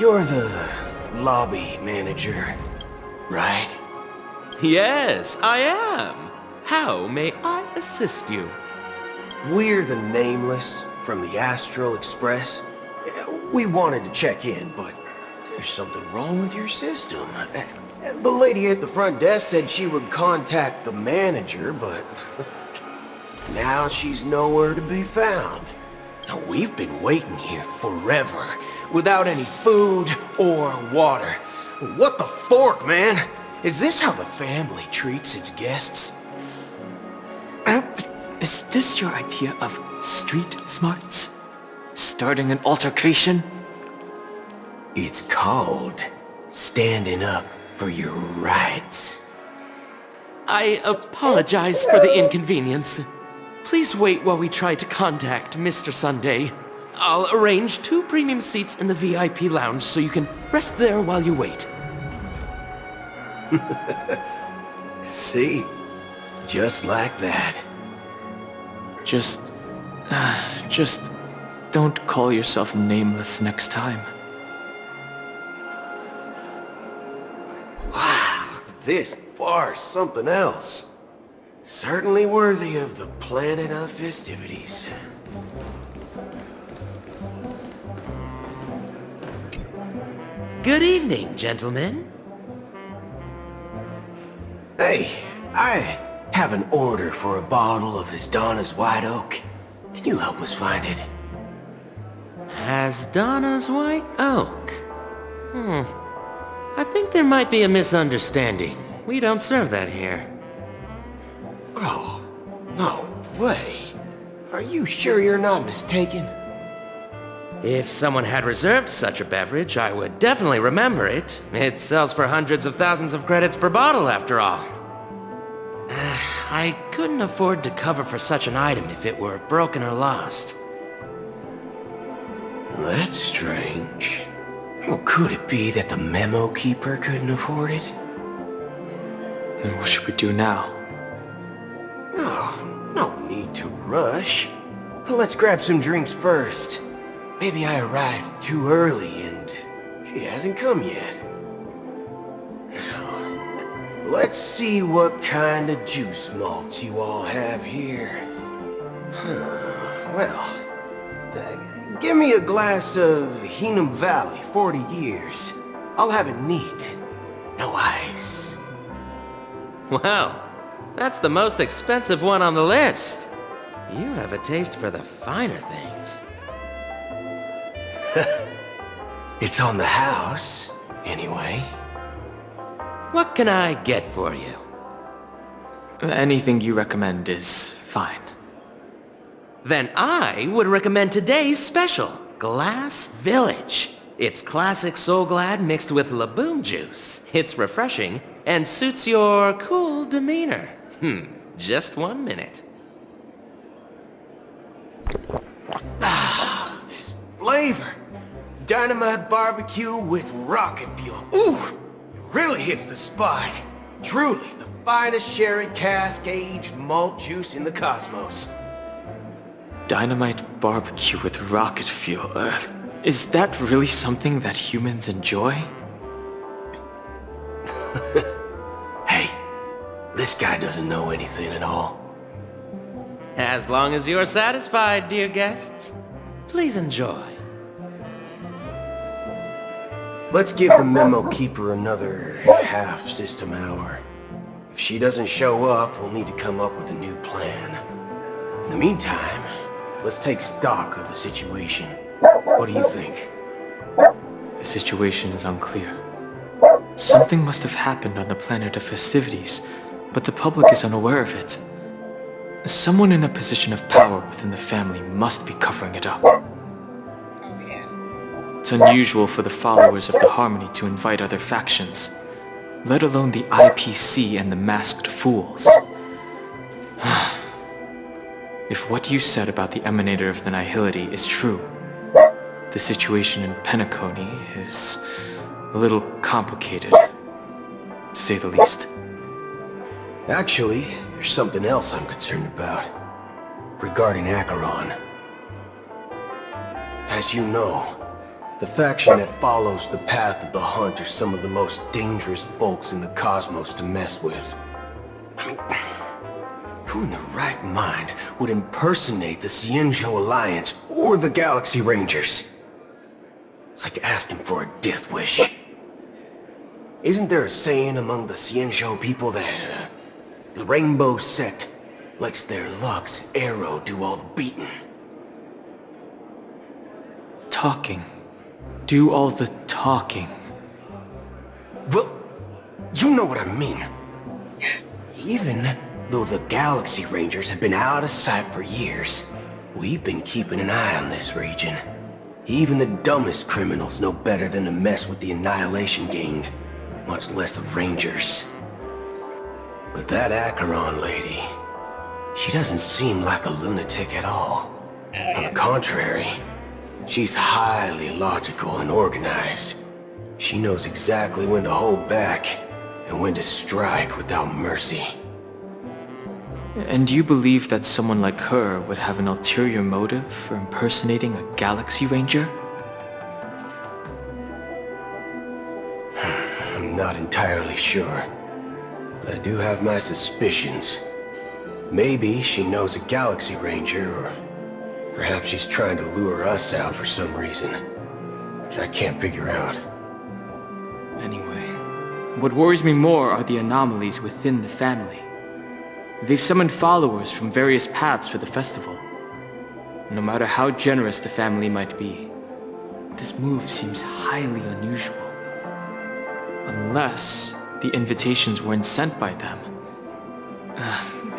You're the lobby manager, right? Yes, I am. How may I assist you? We're the Nameless from the Astral Express. We wanted to check in, but there's something wrong with your system. The lady at the front desk said she would contact the manager, but now she's nowhere to be found. Now, we've been waiting here forever, without any food or water. What the fork, man? Is this how the family treats its guests? Is this your idea of street smarts? Starting an altercation? It's called standing up for your rights. I apologize for the inconvenience. Please wait while we try to contact Mr. Sunday. I'll arrange 2 premium seats in the VIP lounge so you can rest there while you wait. See? Just like that. Just don't call yourself Nameless next time. Wow, this bar's something else. Certainly worthy of the planet of festivities. Good evening, gentlemen. Hey, I have an order for a bottle of Donna's White Oak. Can you help us find it? Donna's White Oak? I think there might be a misunderstanding. We don't serve that here. Oh, no way. Are you sure you're not mistaken? If someone had reserved such a beverage, I would definitely remember it. It sells for hundreds of thousands of credits per bottle, after all. I couldn't afford to cover for such an item if it were broken or lost. That's strange. Well, could it be that the memo keeper couldn't afford it? Then what should we do now? Oh, no need to rush. Let's grab some drinks first. Maybe I arrived too early and she hasn't come yet. Now, let's see what kind of juice malts you all have here. Well, give me a glass of Heenum Valley, 40 years. I'll have it neat. No ice. Wow, that's the most expensive one on the list. You have a taste for the finer things. It's on the house, anyway. What can I get for you? Anything you recommend is fine. Then I would recommend today's special, Glass Village. It's classic Soul Glad mixed with Laboom juice. It's refreshing and suits your cool demeanor. Just 1 minute. Ah, this flavor. Dynamite barbecue with rocket fuel. Ooh, it really hits the spot. Truly the finest sherry cask-aged malt juice in the cosmos. Dynamite barbecue with rocket fuel. Is that really something that humans enjoy? Hey, this guy doesn't know anything at all. As long as you're satisfied, dear guests, please enjoy. Let's give the memo keeper another half system hour. If she doesn't show up, we'll need to come up with a new plan. In the meantime, let's take stock of the situation. What do you think? The situation is unclear. Something must have happened on the planet of festivities, but the public is unaware of it. Someone in a position of power within the family must be covering it up. It's unusual for the followers of the Harmony to invite other factions, let alone the IPC and the Masked Fools. If what you said about the Emanator of the Nihility is true, the situation in Penacony is a little complicated, to say the least. Actually, there's something else I'm concerned about. Regarding Acheron. As you know, The faction that follows the path of the hunt are some of the most dangerous folks in the cosmos to mess with. I mean, who in their right mind would impersonate the Cienjo Alliance or the Galaxy Rangers? It's like asking for a death wish. Isn't there a saying among the Cienjo people that the Rainbow Sect lets their Lux arrow do all the beating? Talking. Do all the talking. Well, you know what I mean. Even though the Galaxy Rangers have been out of sight for years, we've been keeping an eye on this region. Even the dumbest criminals know better than to mess with the Annihilation Gang, much less the Rangers. But that Acheron lady, she doesn't seem like a lunatic at all. On the contrary, she's highly logical and organized. She knows exactly when to hold back and when to strike without mercy. And do you believe that someone like her would have an ulterior motive for impersonating a Galaxy Ranger? I'm not entirely sure, but I do have my suspicions. Maybe she knows a Galaxy Ranger, or perhaps she's trying to lure us out for some reason, which I can't figure out. Anyway, what worries me more are the anomalies within the family. They've summoned followers from various paths for the festival. No matter how generous the family might be, this move seems highly unusual. Unless the invitations weren't sent by them.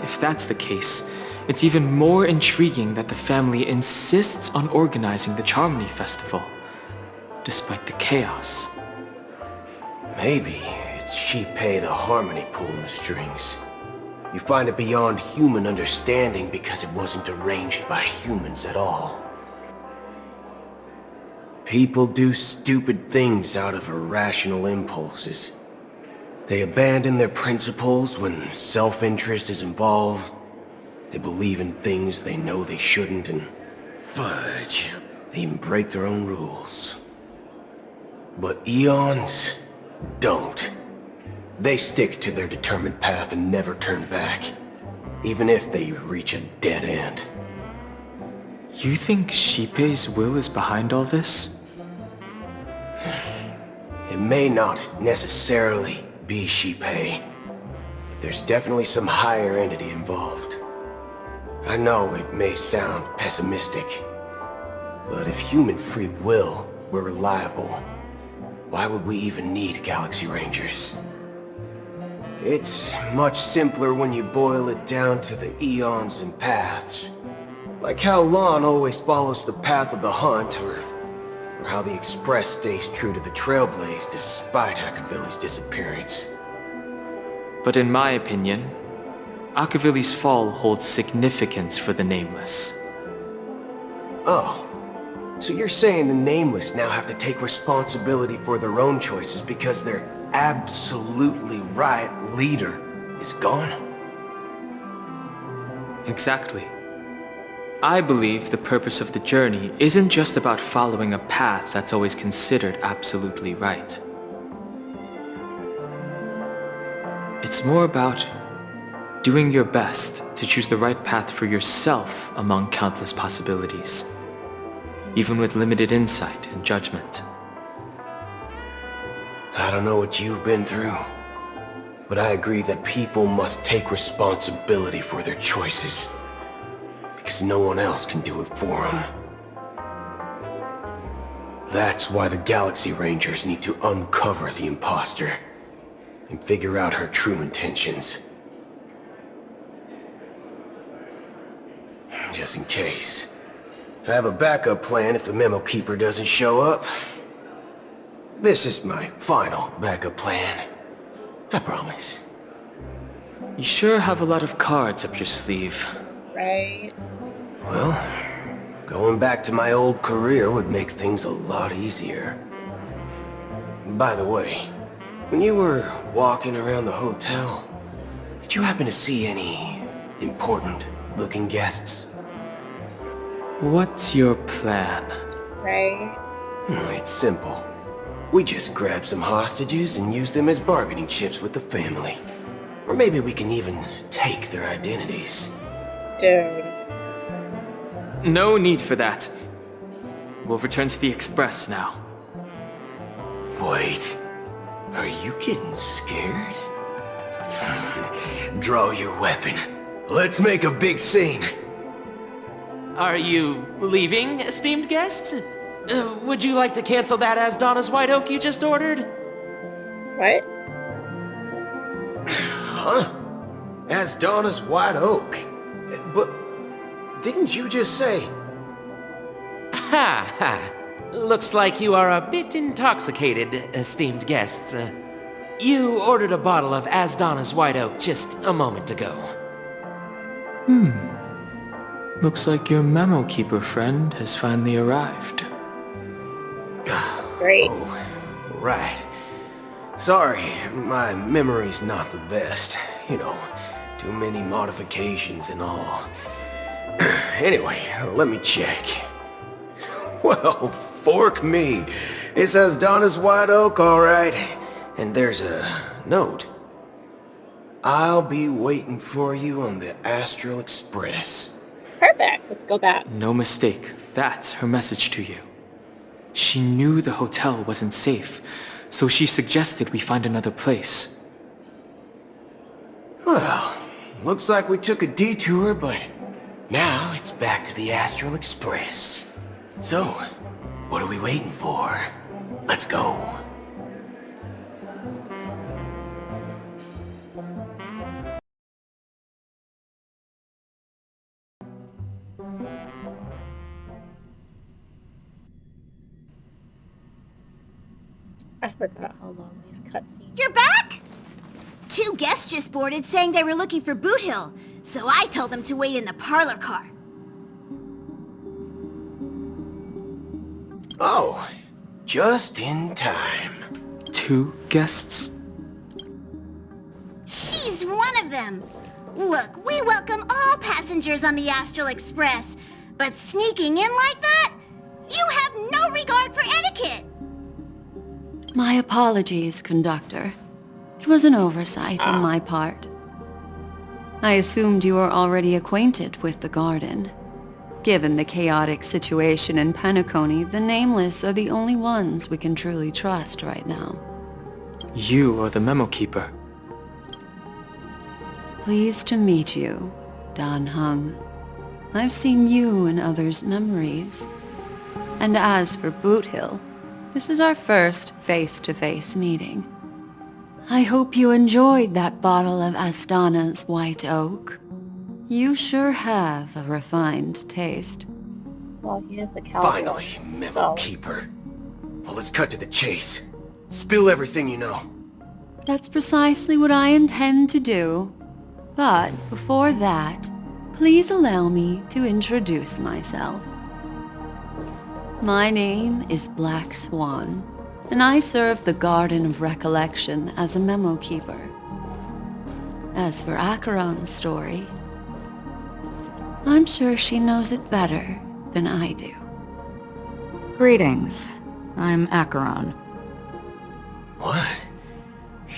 If that's the case, it's even more intriguing that the family insists on organizing the Charmony Festival, despite the chaos. Maybe it's Shipei the Harmony pulling the strings. You find it beyond human understanding because it wasn't arranged by humans at all. People do stupid things out of irrational impulses. They abandon their principles when self-interest is involved. They believe in things they know they shouldn't, and fudge, they even break their own rules. But Eons don't. They stick to their determined path and never turn back, even if they reach a dead end. You think Shipei's will is behind all this? It may not necessarily be Shipei. There's definitely some higher entity involved. I know it may sound pessimistic, but if human free will were reliable, why would we even need Galaxy Rangers? It's much simpler when you boil it down to the eons and paths. Like how Lon always follows the path of the hunt, or how the Express stays true to the Trailblaze despite Akavili's disappearance. But in my opinion, Akavili's fall holds significance for the Nameless. Oh, so you're saying the Nameless now have to take responsibility for their own choices because their absolutely right leader is gone? Exactly. I believe the purpose of the journey isn't just about following a path that's always considered absolutely right. It's more about doing your best to choose the right path for yourself among countless possibilities, even with limited insight and judgment. I don't know what you've been through, but I agree that people must take responsibility for their choices, because no one else can do it for them. That's why the Galaxy Rangers need to uncover the imposter and figure out her true intentions. Just in case. I have a backup plan if the Memo Keeper doesn't show up. This is my final backup plan. I promise. You sure have a lot of cards up your sleeve. Right? Well, going back to my old career would make things a lot easier. By the way, when you were walking around the hotel, did you happen to see any important-looking guests? What's your plan? Right? It's simple. We just grab some hostages and use them as bargaining chips with the family. Or maybe we can even take their identities. Dude. No need for that. We'll return to the Express now. Wait, are you getting scared? Draw your weapon. Let's make a big scene. Are you leaving, esteemed guests? Would you like to cancel that Asdana's White Oak you just ordered? What? Huh? Asdana's White Oak? But didn't you just say... Ha ha. Looks like you are a bit intoxicated, esteemed guests. You ordered a bottle of Asdana's White Oak just a moment ago. Looks like your memo keeper friend has finally arrived. That's great. Oh, right. Sorry, my memory's not the best. You know, too many modifications and all. Anyway, let me check. Well, fork me. It says Donna's White Oak, all right. And there's a note. I'll be waiting for you on the Astral Express. Perfect. Let's go back. No mistake. That's her message to you. She knew the hotel wasn't safe, so she suggested we find another place. Well, looks like we took a detour, but now it's back to the Astral Express. So, what are we waiting for? Let's go. I forgot how long these cutscenes. You're back? 2 guests just boarded saying they were looking for Boot Hill, so I told them to wait in the parlor car. Oh, just in time. 2 guests? She's one of them. Look, we welcome all passengers on the Astral Express, but sneaking in like that? You have no regard for etiquette. My apologies, conductor. It was an oversight on my part. I assumed you were already acquainted with the garden. Given the chaotic situation in Penacony, the Nameless are the only ones we can truly trust right now. You are the memo keeper. Pleased to meet you, Dan Hung. I've seen you in others' memories. And as for Boot Hill, this is our first face-to-face meeting. I hope you enjoyed that bottle of Astana's White Oak. You sure have a refined taste. Well, he is a cowboy. Finally, Memo So, Keeper. Well, let's cut to the chase. Spill everything you know. That's precisely what I intend to do. But before that, please allow me to introduce myself. My name is Black Swan, and I serve the Garden of Recollection as a memo keeper. As for Acheron's story, I'm sure she knows it better than I do. Greetings. I'm Acheron. What?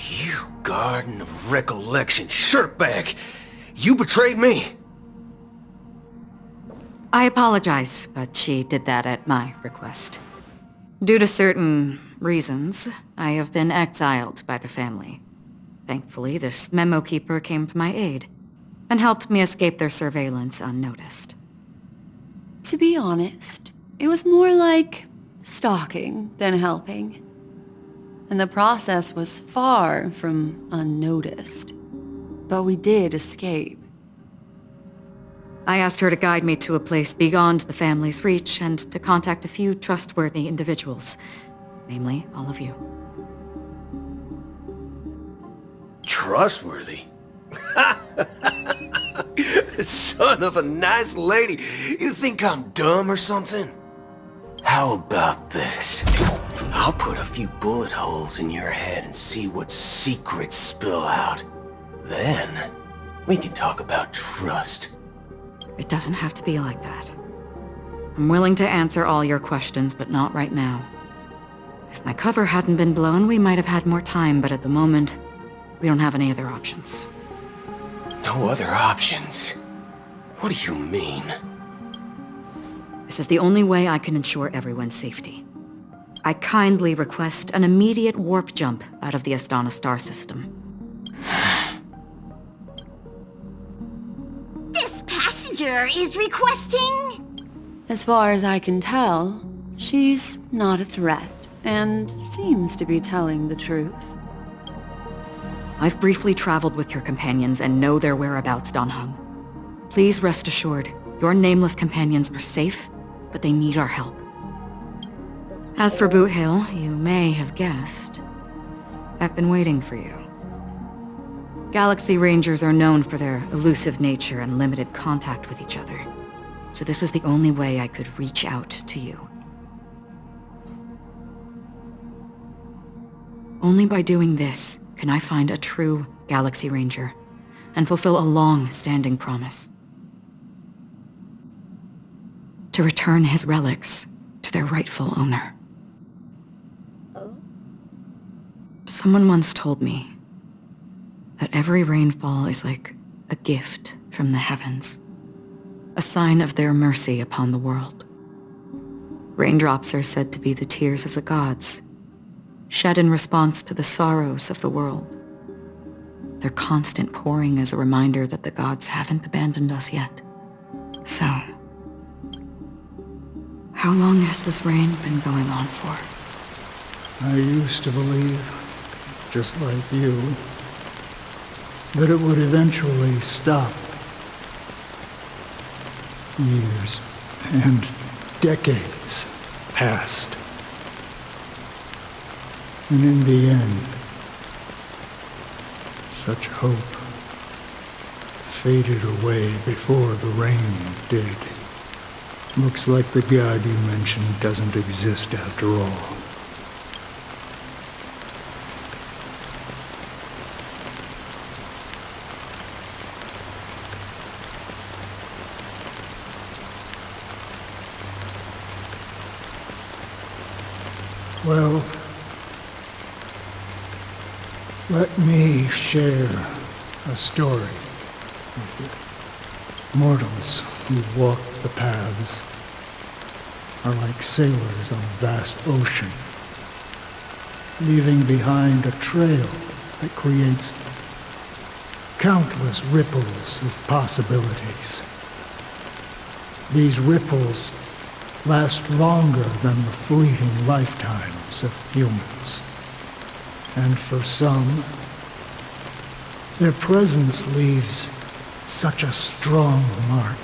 You Garden of Recollection shirtbag! You betrayed me! I apologize, but she did that at my request. Due to certain reasons, I have been exiled by the family. Thankfully, this memo keeper came to my aid and helped me escape their surveillance unnoticed. To be honest, it was more like stalking than helping. And the process was far from unnoticed. But we did escape. I asked her to guide me to a place beyond the family's reach and to contact a few trustworthy individuals, namely all of you. Trustworthy? Son of a nice lady. You think I'm dumb or something? How about this? I'll put a few bullet holes in your head and see what secrets spill out. Then, we can talk about trust. It doesn't have to be like that. I'm willing to answer all your questions, but not right now. If my cover hadn't been blown, we might have had more time, but at the moment, we don't have any other options. No other options? What do you mean? This is the only way I can ensure everyone's safety. I kindly request an immediate warp jump out of the Astana star system. This passenger is requesting... As far as I can tell, she's not a threat, and seems to be telling the truth. I've briefly traveled with your companions and know their whereabouts, Dan Heng. Please rest assured, your nameless companions are safe, but they need our help. As for Boot Hill, you may have guessed. I've been waiting for you. Galaxy Rangers are known for their elusive nature and limited contact with each other, so this was the only way I could reach out to you. Only by doing this can I find a true Galaxy Ranger and fulfill a long-standing promise. To return his relics to their rightful owner. Oh? Someone once told me that every rainfall is like a gift from the heavens, a sign of their mercy upon the world. Raindrops are said to be the tears of the gods, shed in response to the sorrows of the world. Their constant pouring is a reminder that the gods haven't abandoned us yet. So, how long has this rain been going on for? I used to believe, just like you, that it would eventually stop. Years and decades passed. And in the end, such hope faded away before the rain did. Looks like the god you mentioned doesn't exist after all. Well, let me share a story with you. Mortals who walk the paths are like sailors on a vast ocean, leaving behind a trail that creates countless ripples of possibilities. These ripples last longer than the fleeting lifetimes of humans. And for some, their presence leaves such a strong mark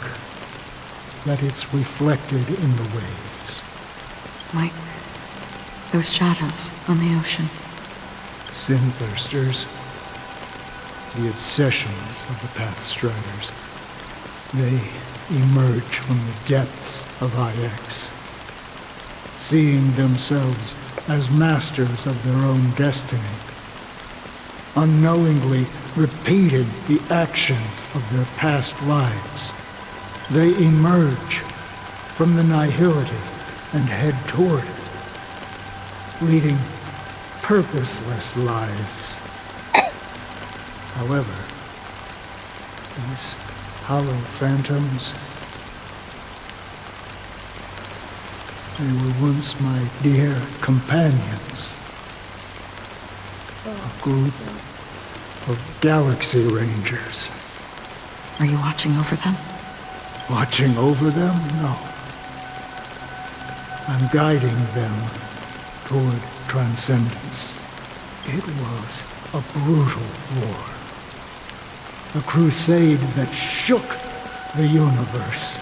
that it's reflected in the waves. Like those shadows on the ocean. Sin-thirsters, the obsessions of the Pathstriders, they emerge from the depths of IX, seeing themselves as masters of their own destiny, unknowingly repeated the actions of their past lives. They emerge from the nihility and head toward it, leading purposeless lives. However, these hollow phantoms, they were once my dear companions. A group of Galaxy Rangers. Are you watching over them? Watching over them? No. I'm guiding them toward transcendence. It was a brutal war. A crusade that shook the universe.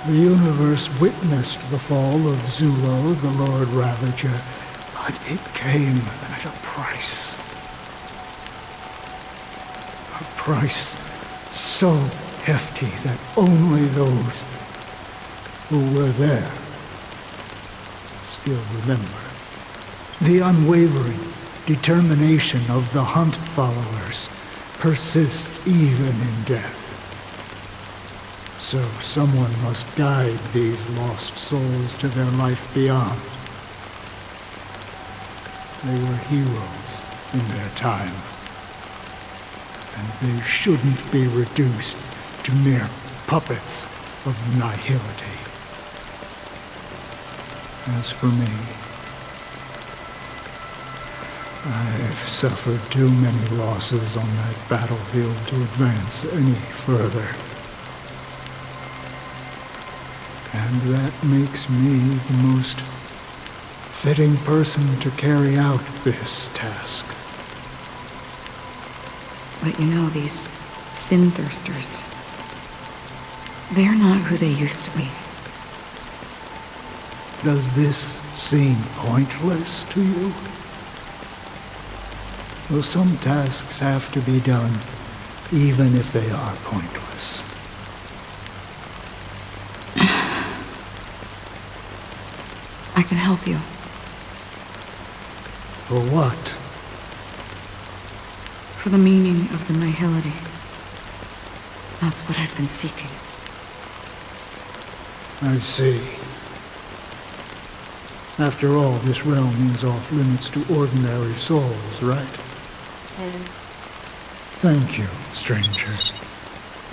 The universe witnessed the fall of Zulo, the Lord Ravager, but it came at a price. A price so hefty that only those who were there still remember. The unwavering determination of the Hunt followers persists even in death. So someone must guide these lost souls to their life beyond. They were heroes in their time, and they shouldn't be reduced to mere puppets of nihility. As for me, I've suffered too many losses on that battlefield to advance any further. And that makes me the most fitting person to carry out this task. But you know, these sin thirsters, they're not who they used to be. Does this seem pointless to you? Well, some tasks have to be done, even if they are pointless. I can help you. For what? For the meaning of the nihility. That's what I've been seeking. I see. After all, this realm is off limits to ordinary souls, right? Thank you, stranger.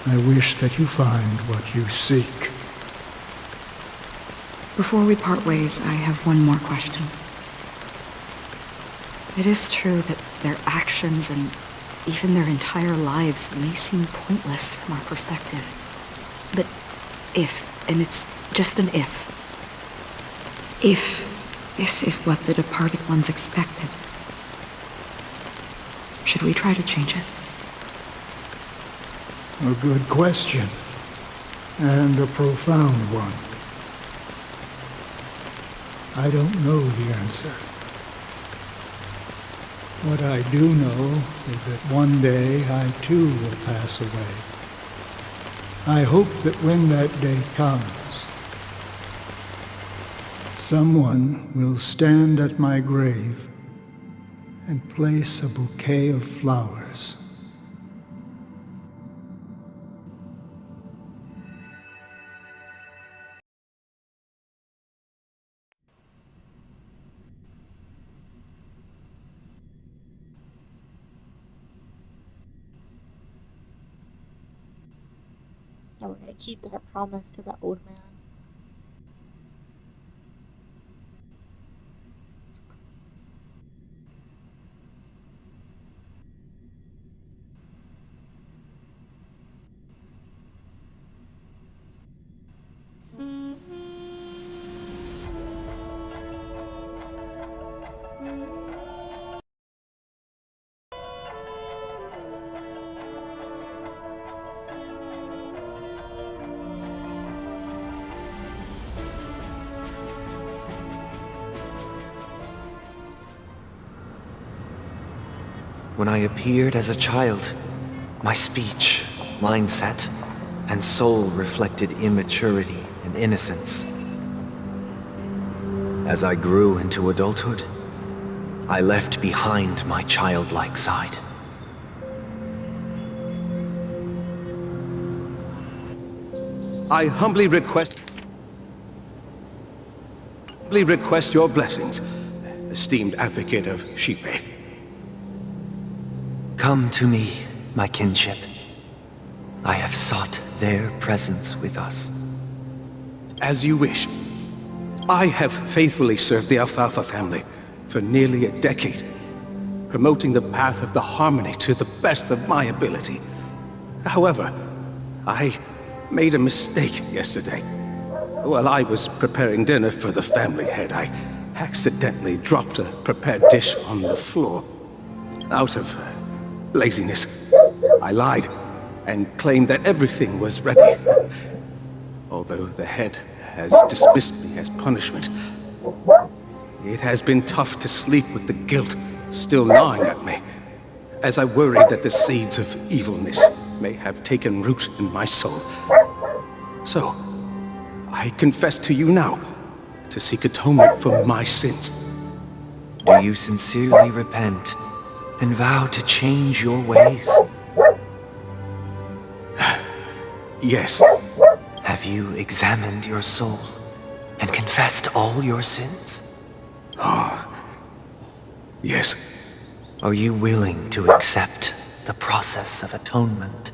I wish that you find what you seek. Before we part ways, I have one more question. It is true that their actions and even their entire lives may seem pointless from our perspective. But if, and it's just an if this is what the departed ones expected, should we try to change it? A good question, and a profound one. I don't know the answer. What I do know is that one day I too will pass away. I hope that when that day comes, someone will stand at my grave and place a bouquet of flowers. And we're gonna keep that promise to the old man. When I appeared as a child, my speech, mindset, and soul reflected immaturity and innocence. As I grew into adulthood, I left behind my childlike side. I humbly request your blessings, esteemed advocate of Shipe. Come to me, my kinship. I have sought their presence with us. As you wish. I have faithfully served the Alfalfa family for nearly a decade, promoting the path of the harmony to the best of my ability. However, I made a mistake yesterday. While I was preparing dinner for the family head, I accidentally dropped a prepared dish on the floor. Out of laziness, I lied and claimed that everything was ready. Although the head has dismissed me as punishment, it has been tough to sleep with the guilt still gnawing at me, as I worried that the seeds of evilness may have taken root in my soul. So, I confess to you now, to seek atonement for my sins. Do you sincerely repent and vow to change your ways? Yes. Have you examined your soul and confessed all your sins? Yes. Are you willing to accept the process of atonement?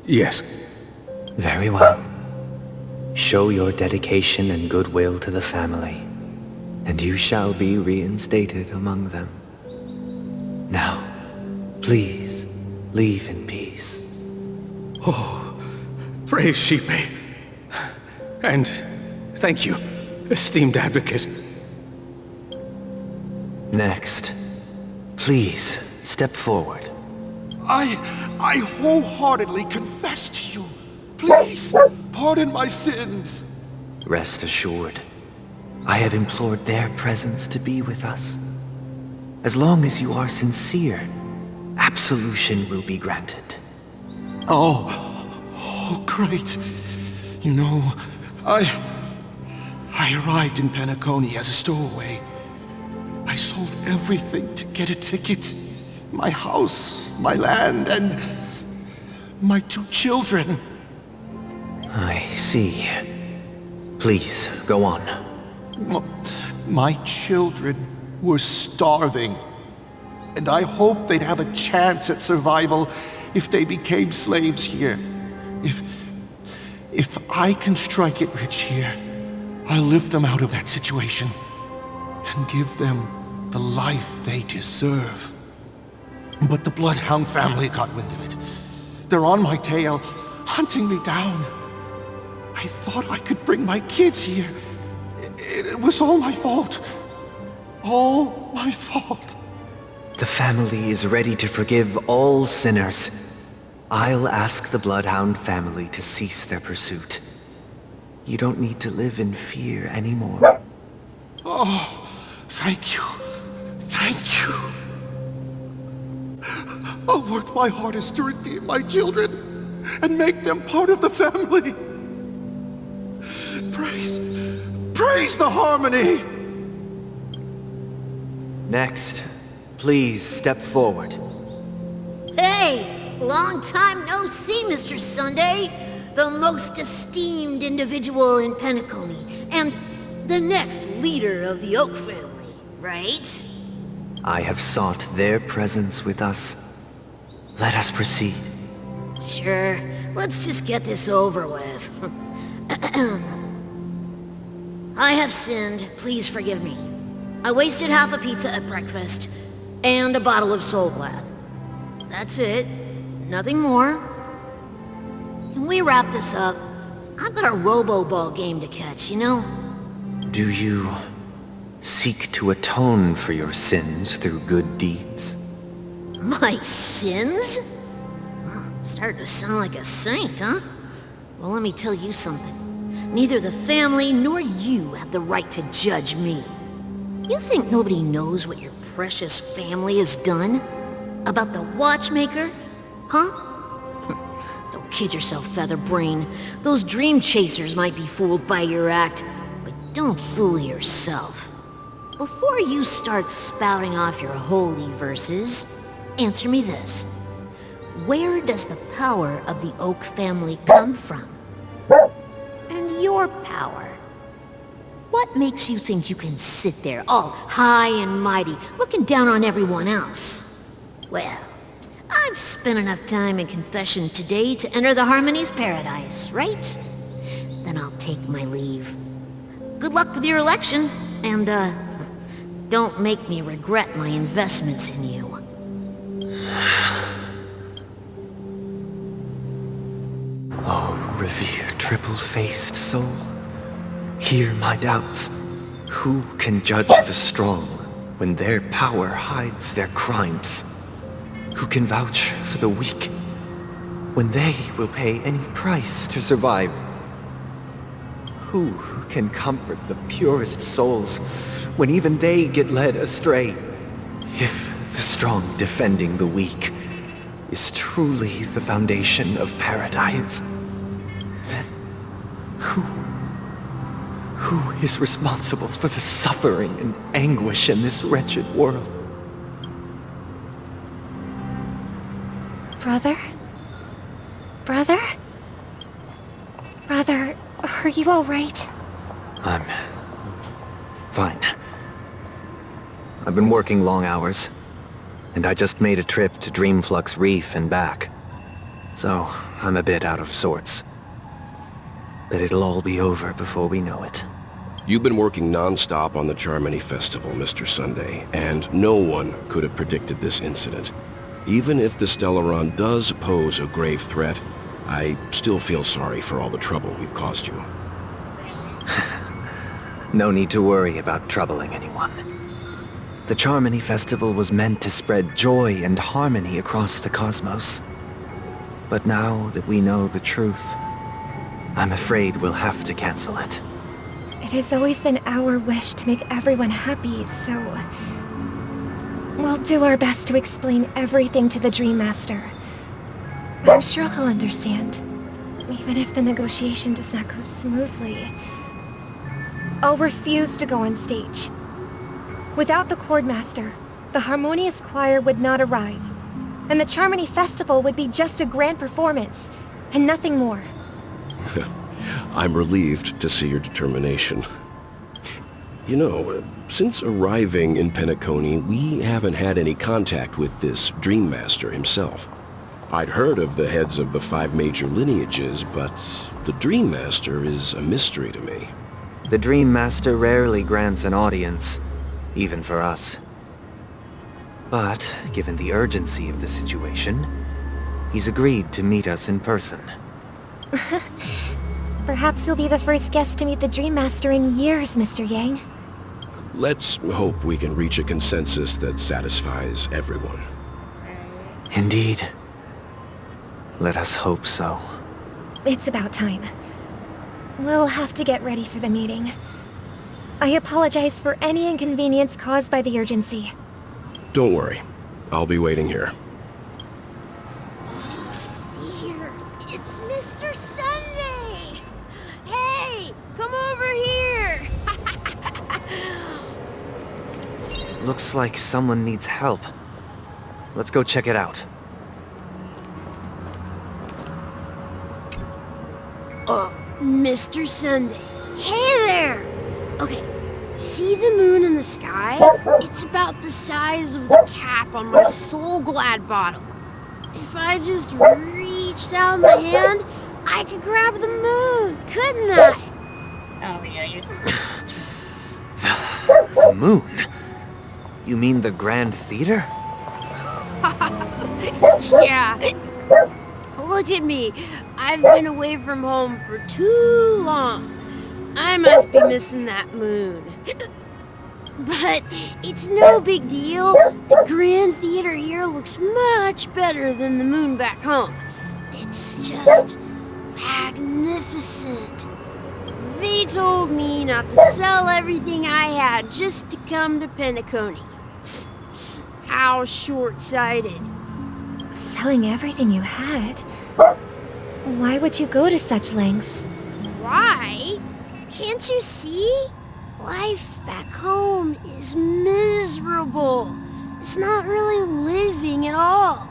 Yes. Very well. Show your dedication and goodwill to the family, and you shall be reinstated among them. Now, please, leave in peace. Oh, praise Sheepy. And thank you, esteemed advocate. Next, please step forward. I wholeheartedly confess to you. Please, pardon my sins. Rest assured, I have implored their presence to be with us. As long as you are sincere, absolution will be granted. Oh, great. You know, I arrived in Penacony as a stowaway. I sold everything to get a ticket. My house, my land, and my 2 children. I see. Please, go on. My children were starving, and I hoped they'd have a chance at survival if they became slaves here. If I can strike it rich here, I'll lift them out of that situation and give them the life they deserve. But the Bloodhound family got wind of it. They're on my tail, hunting me down. I thought I could bring my kids here. It was all my fault. All my fault. The family is ready to forgive all sinners. I'll ask the Bloodhound family to cease their pursuit. You don't need to live in fear anymore. Oh, thank you. Thank you. I'll work my hardest to redeem my children and make them part of the family. Praise the harmony! Next, please step forward. Hey, long time no see, Mr. Sunday. The most esteemed individual in Penacony, and the next leader of the Oak family, right? I have sought their presence with us. Let us proceed. Sure, let's just get this over with. I have sinned, please forgive me. I wasted half a pizza at breakfast, and a bottle of Soul Glad. That's it, nothing more. Can we wrap this up? I've got a Robo-Ball game to catch, you know? Do you seek to atone for your sins through good deeds? My sins? Starting to sound like a saint, huh? Well, let me tell you something. Neither the family nor you have the right to judge me. You think nobody knows what your precious family has done? About the watchmaker? Huh? Don't kid yourself, Featherbrain. Those dream chasers might be fooled by your act, but don't fool yourself. Before you start spouting off your holy verses, answer me this. Where does the power of the Oak family come from? And your power? What makes you think you can sit there all high and mighty, looking down on everyone else? Well, I've spent enough time in confession today to enter the Harmony's paradise, right? Then I'll take my leave. Good luck with your election, and, don't make me regret my investments in you. Oh, revered triple-faced soul, hear my doubts. Who can judge the strong when their power hides their crimes? Who can vouch for the weak when they will pay any price to survive? Who can comfort the purest souls when even they get led astray? If the strong defending the weak is truly the foundation of paradise, then who is responsible for the suffering and anguish in this wretched world? Brother? Brother? Brother, are you all right? I'm fine. I've been working long hours, and I just made a trip to Dreamflux Reef and back. So, I'm a bit out of sorts. But it'll all be over before we know it. You've been working non-stop on the Charmony Festival, Mr. Sunday, and no one could have predicted this incident. Even if the Stellaron does pose a grave threat, I still feel sorry for all the trouble we've caused you. No need to worry about troubling anyone. The Charmony Festival was meant to spread joy and harmony across the cosmos. But now that we know the truth, I'm afraid we'll have to cancel it. It has always been our wish to make everyone happy, so... we'll do our best to explain everything to the Dream Master. I'm sure he'll understand, even if the negotiation does not go smoothly. I'll refuse to go on stage. Without the Chord Master, the Harmonious Choir would not arrive, and the Charmony Festival would be just a grand performance, and nothing more. I'm relieved to see your determination. You know, since arriving in Penacony, we haven't had any contact with this Dream Master himself. I'd heard of the heads of the 5 major lineages, but the Dream Master is a mystery to me. The Dream Master rarely grants an audience, even for us. But, given the urgency of the situation, he's agreed to meet us in person. Perhaps you'll be the first guest to meet the Dream Master in years, Mr. Yang. Let's hope we can reach a consensus that satisfies everyone. Indeed. Let us hope so. It's about time. We'll have to get ready for the meeting. I apologize for any inconvenience caused by the urgency. Don't worry. I'll be waiting here. Dear, it's Mr. Sunday! Hey, come over here! Looks like someone needs help. Let's go check it out. Mr. Sunday. Hey there! Okay, see the moon in the sky? It's about the size of the cap on my Soul Glad bottle. If I just reached out my hand, I could grab the moon, couldn't I? Oh yeah, you. The moon? You mean the Grand Theater? Yeah. Look at me. I've been away from home for too long. I must be missing that moon. But it's no big deal. The Grand Theater here looks much better than the moon back home. It's just magnificent. They told me not to sell everything I had just to come to Penacony. How short-sighted. Selling everything you had? Why would you go to such lengths? Why? Can't you see? Life back home is miserable. It's not really living at all.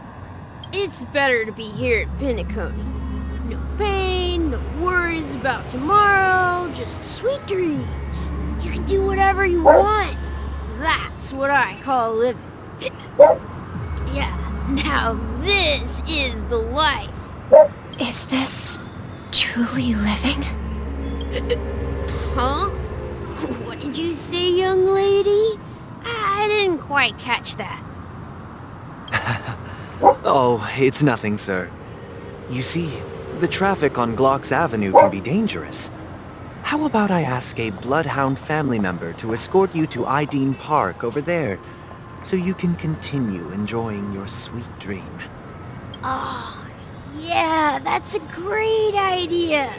It's better to be here at Penacony. No pain, no worries about tomorrow, just sweet dreams. You can do whatever you want. That's what I call living. Yeah, now this is the life. Is this truly living? Huh? What did you say, young lady? I didn't quite catch that. Oh, it's nothing, sir. You see, the traffic on Glock's Avenue can be dangerous. How about I ask a Bloodhound family member to escort you to Ideen Park over there, so you can continue enjoying your sweet dream? Oh, yeah, that's a great idea.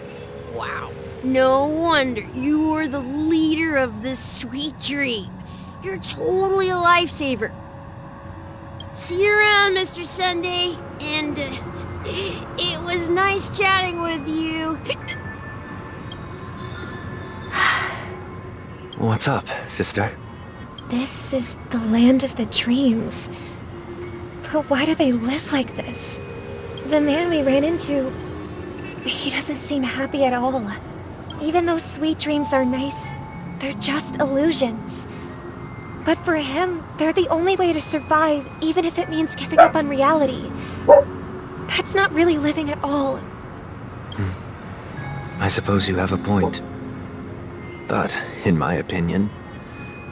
Wow, no wonder you were the leader of this sweet dream. You're totally a lifesaver. See you around, Mr. Sunday, and it was nice chatting with you. What's up, sister? This is the land of the dreams. But why do they live like this? The man we ran into, he doesn't seem happy at all. Even though sweet dreams are nice, they're just illusions. But for him, they're the only way to survive, even if it means giving up on reality. That's not really living at all. I suppose you have a point. But, in my opinion,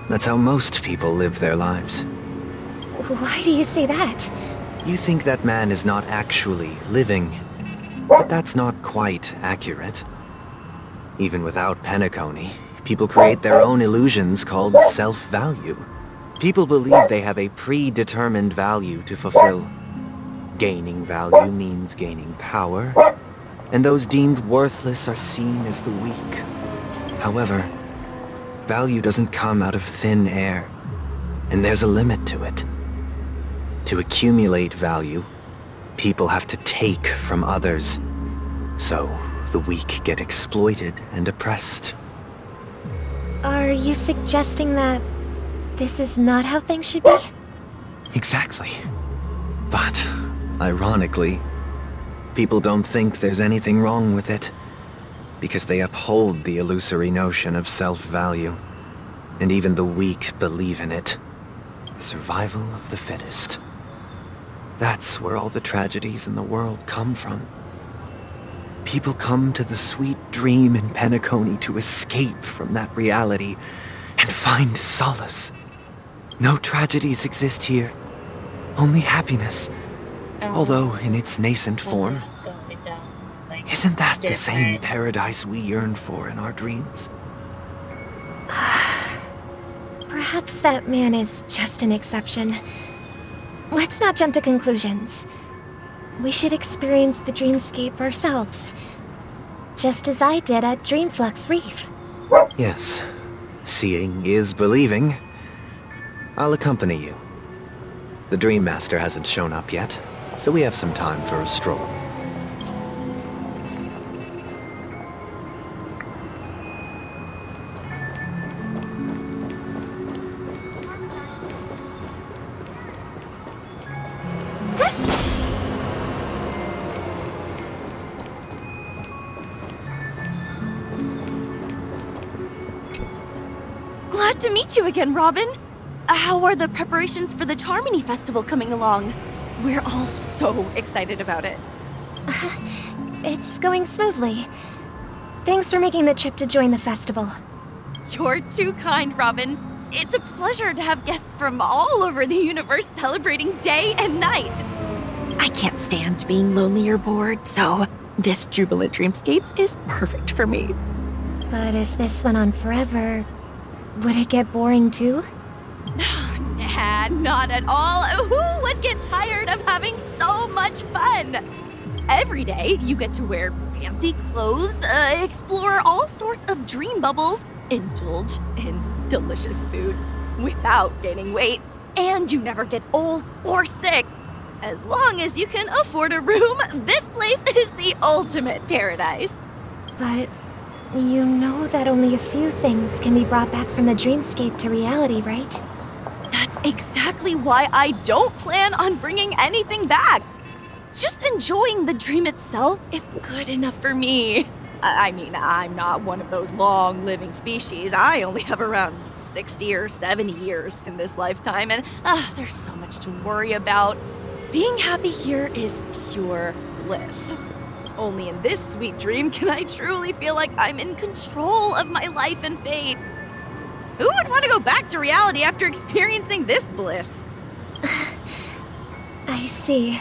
that's how most people live their lives. Why do you say that? You think that man is not actually living, but that's not quite accurate. Even without Penacony, people create their own illusions called self-value. People believe they have a predetermined value to fulfill. Gaining value means gaining power, and those deemed worthless are seen as the weak. However, value doesn't come out of thin air, and there's a limit to it. To accumulate value, people have to take from others, so the weak get exploited and oppressed. Are you suggesting that this is not how things should be? Exactly. But, ironically, people don't think there's anything wrong with it, because they uphold the illusory notion of self-value, and even the weak believe in it. The survival of the fittest. That's where all the tragedies in the world come from. People come to the sweet dream in Penacony to escape from that reality and find solace. No tragedies exist here, only happiness. Although in its nascent form, isn't that the same paradise we yearn for in our dreams? Perhaps that man is just an exception. Let's not jump to conclusions. We should experience the dreamscape ourselves. Just as I did at Dreamflux Reef. Yes. Seeing is believing. I'll accompany you. The Dream Master hasn't shown up yet, so we have some time for a stroll. Glad to meet you again, Robin. How are the preparations for the Charmony Festival coming along? We're all so excited about it. It's going smoothly. Thanks for making the trip to join the festival. You're too kind, Robin. It's a pleasure to have guests from all over the universe celebrating day and night. I can't stand being lonely or bored, so this jubilant dreamscape is perfect for me. But if this went on forever, would it get boring too? Nah, not at all. Who would get tired of having so much fun? Every day, you get to wear fancy clothes, explore all sorts of dream bubbles, indulge in delicious food without gaining weight, and you never get old or sick. As long as you can afford a room, this place is the ultimate paradise. But you know that only a few things can be brought back from the dreamscape to reality, right? That's exactly why I don't plan on bringing anything back. Just enjoying the dream itself is good enough for me. I mean, I'm not one of those long-living species. I only have around 60 or 70 years in this lifetime, and there's so much to worry about. Being happy here is pure bliss. Only in this sweet dream can I truly feel like I'm in control of my life and fate. Who would want to go back to reality after experiencing this bliss? I see.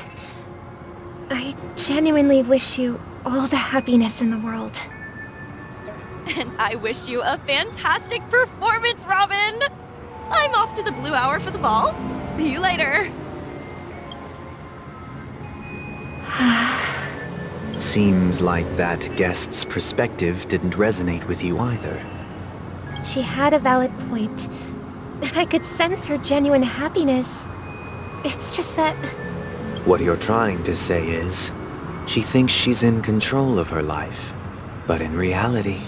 I genuinely wish you all the happiness in the world. And I wish you a fantastic performance, Robin! I'm off to the Blue Hour for the ball. See you later. Seems like that guest's perspective didn't resonate with you either. She had a valid point. I could sense her genuine happiness. It's just that... What you're trying to say is, she thinks she's in control of her life. But in reality,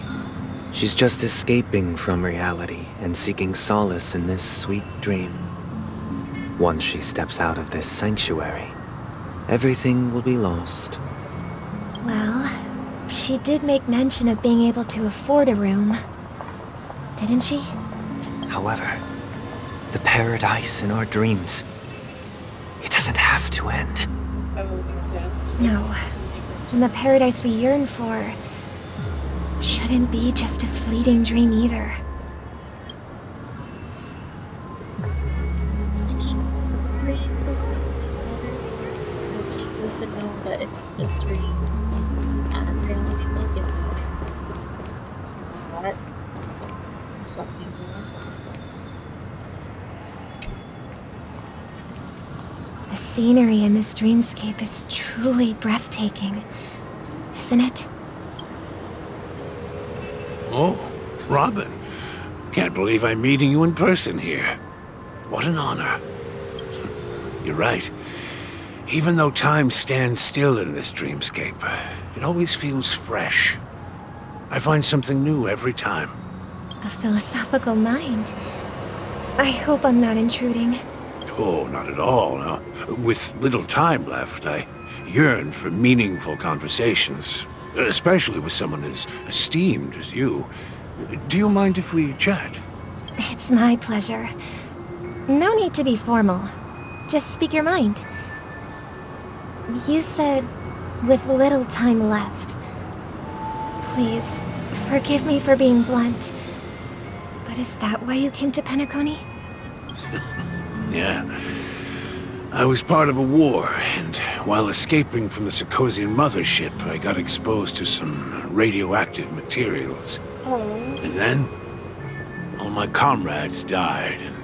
she's just escaping from reality and seeking solace in this sweet dream. Once she steps out of this sanctuary, everything will be lost. Well, she did make mention of being able to afford a room. Didn't she? However, The paradise in our dreams. It doesn't have to end. No. And the paradise we yearn for shouldn't be just a fleeting dream either. To keep the dream to know that it's the dream and really look at it. It's not something more. The scenery in this dreamscape is truly breathtaking, isn't it? Oh, Robin. Can't believe I'm meeting you in person here. What an honor. You're right. Even though time stands still in this dreamscape, it always feels fresh. I find something new every time. A philosophical mind. I hope I'm not intruding. Oh, not at all. No. With little time left, I yearn for meaningful conversations, especially with someone as esteemed as you. Do you mind if we chat? It's my pleasure. No need to be formal. Just speak your mind. You said, with little time left. Please, forgive me for being blunt. But is that why you came to Penacony? Yeah. I was part of a war, and while escaping from the Sarkosian mothership, I got exposed to some radioactive materials. And then, all my comrades died, and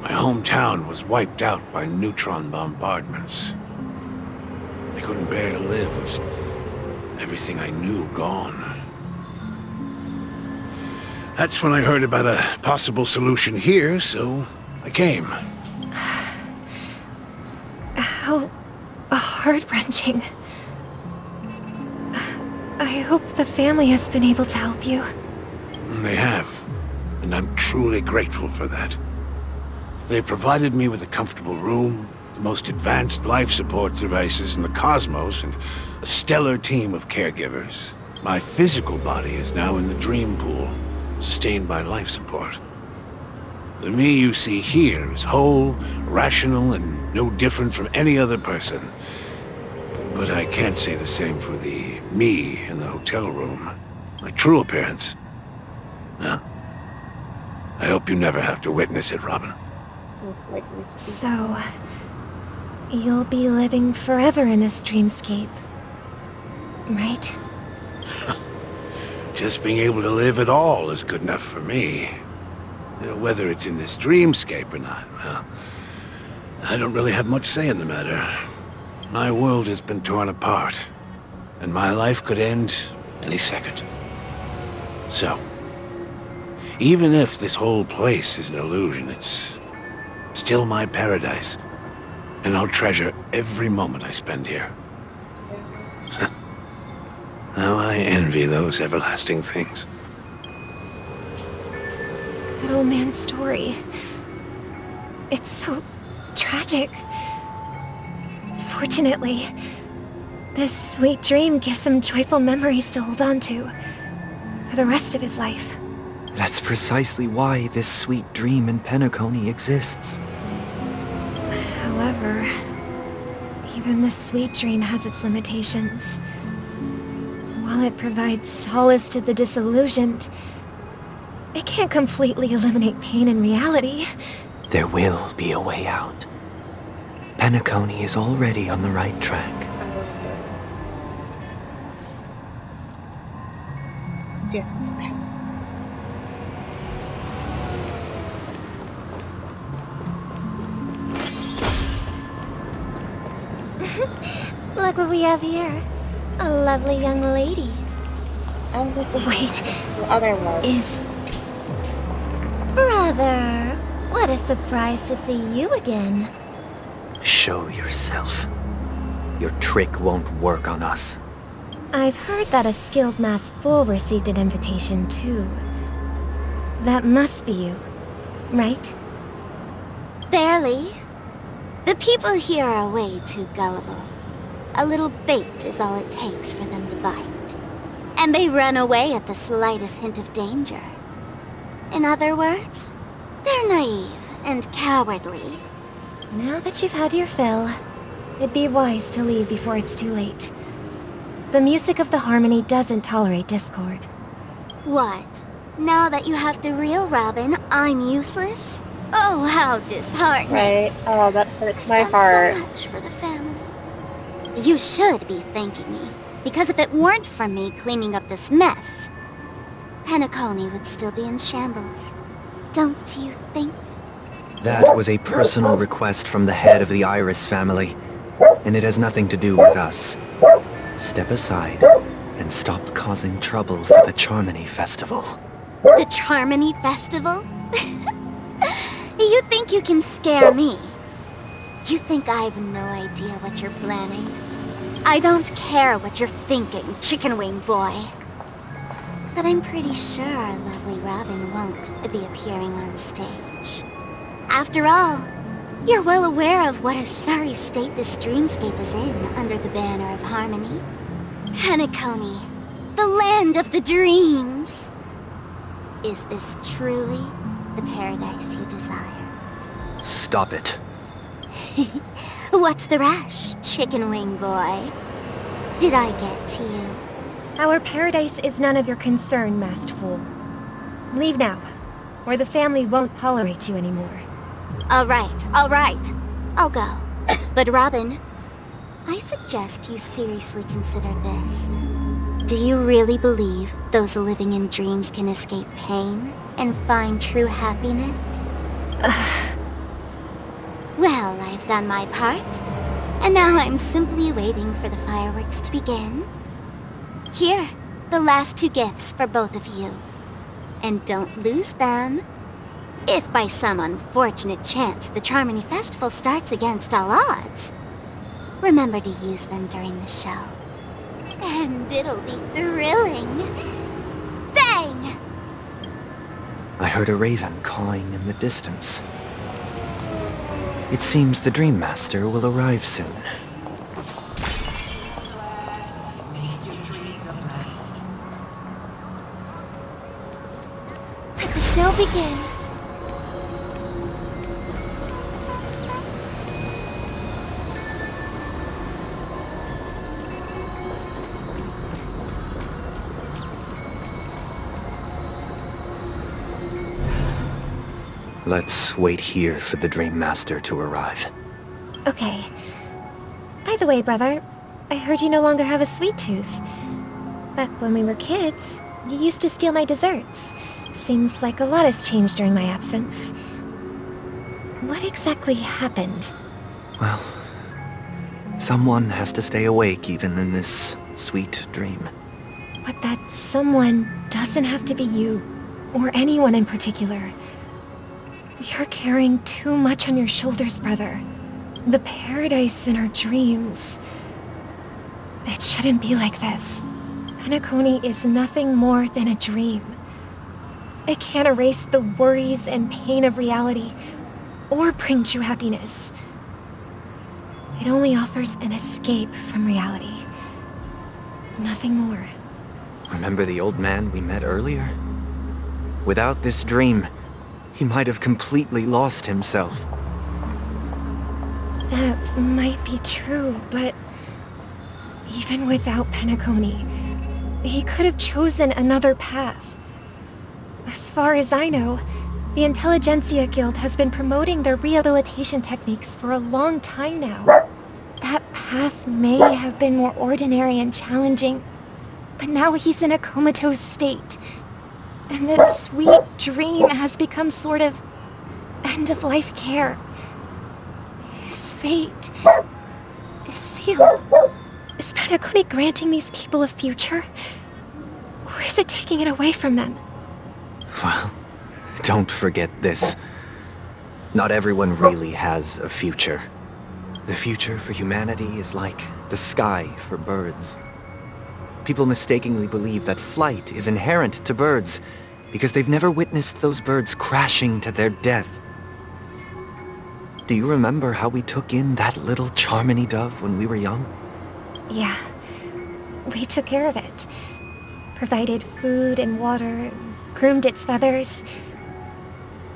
my hometown was wiped out by neutron bombardments. I couldn't bear to live with everything I knew gone. That's when I heard about a possible solution here, so I came. How heart-wrenching. I hope the family has been able to help you. They have, and I'm truly grateful for that. They provided me with a comfortable room, the most advanced life support devices in the cosmos, and a stellar team of caregivers. My physical body is now in the dream pool, sustained by life support. The me you see here is whole, rational, and no different from any other person. But I can't say the same for the me in the hotel room. My true appearance. Well, I hope you never have to witness it, Robin. So, you'll be living forever in this dreamscape, right? Just being able to live at all is good enough for me. Whether it's in this dreamscape or not, well, I don't really have much say in the matter. My world has been torn apart, and my life could end any second. So, even if this whole place is an illusion, it's still my paradise, and I'll treasure every moment I spend here. How I envy those everlasting things. That old man's story. It's so tragic. Fortunately, this sweet dream gives him joyful memories to hold on to for the rest of his life. That's precisely why this sweet dream in Penacony exists. However, even the sweet dream has its limitations. While it provides solace to the disillusioned, it can't completely eliminate pain in reality. There will be a way out. Penacony is already on the right track. Look what we have here. A lovely young lady. Wait, is... Brother, what a surprise to see you again. Show yourself. Your trick won't work on us. I've heard that a skilled mass fool received an invitation too. That must be you, right? Barely. The people here are way too gullible. A little bait is all it takes for them to bite. And they run away at the slightest hint of danger. In other words, they're naive and cowardly. Now that you've had your fill, it'd be wise to leave before it's too late. The music of the harmony doesn't tolerate discord. What? Now that you have the real Robin, I'm useless? Oh, how disheartening. Right? Oh, that hurts my I've heart. done so much for the family. You should be thanking me, because if it weren't for me cleaning up this mess, Penacony would still be in shambles. Don't you think? That was a personal request from the head of the Iris family, and it has nothing to do with us. Step aside and stop causing trouble for the Charmony Festival. The Charmony Festival? You think you can scare me? You think I have no idea what you're planning? I don't care what you're thinking, chicken wing boy. But I'm pretty sure our lovely Robin won't be appearing on stage. After all, you're well aware of what a sorry state this dreamscape is in under the banner of harmony. Penacony, the land of the dreams. Is this truly the paradise you desire? Stop it. What's the rush, chicken wing boy? Did I get to you? Our paradise is none of your concern, masked fool. Leave now, or the family won't tolerate you anymore. All right. I'll go. But Robin, I suggest you seriously consider this. Do you really believe those living in dreams can escape pain and find true happiness? Well, I've done my part, and now I'm simply waiting for the fireworks to begin. Here, the last 2 gifts for both of you. And don't lose them. If by some unfortunate chance the Charmony Festival starts against all odds, remember to use them during the show. And it'll be thrilling. Bang! I heard a raven cawing in the distance. It seems the Dream Master will arrive soon. Let the show begin. Let's wait here for the Dream Master to arrive. Okay. By the way, brother, I heard you no longer have a sweet tooth. Back when we were kids, you used to steal my desserts. Seems like a lot has changed during my absence. What exactly happened? Well, someone has to stay awake even in this sweet dream. But that someone doesn't have to be you, or anyone in particular. You're carrying too much on your shoulders, brother. The paradise in our dreams. It shouldn't be like this. Penacony is nothing more than a dream. It can't erase the worries and pain of reality, or bring true happiness. It only offers an escape from reality. Nothing more. Remember the old man we met earlier? Without this dream, he might have completely lost himself. That might be true, but even without Penacony, he could have chosen another path. As far as I know, the Intelligentsia Guild has been promoting their rehabilitation techniques for a long time now. That path may have been more ordinary and challenging, but now he's in a comatose state. And the sweet dream has become sort of end-of-life care. His fate is sealed. Is Penacony granting these people a future? Or is it taking it away from them? Well, don't forget this. Not everyone really has a future. The future for humanity is like the sky for birds. People mistakenly believe that flight is inherent to birds because they've never witnessed those birds crashing to their death. Do you remember how we took in that little Charmony dove when we were young? Yeah. We took care of it. Provided food and water, groomed its feathers.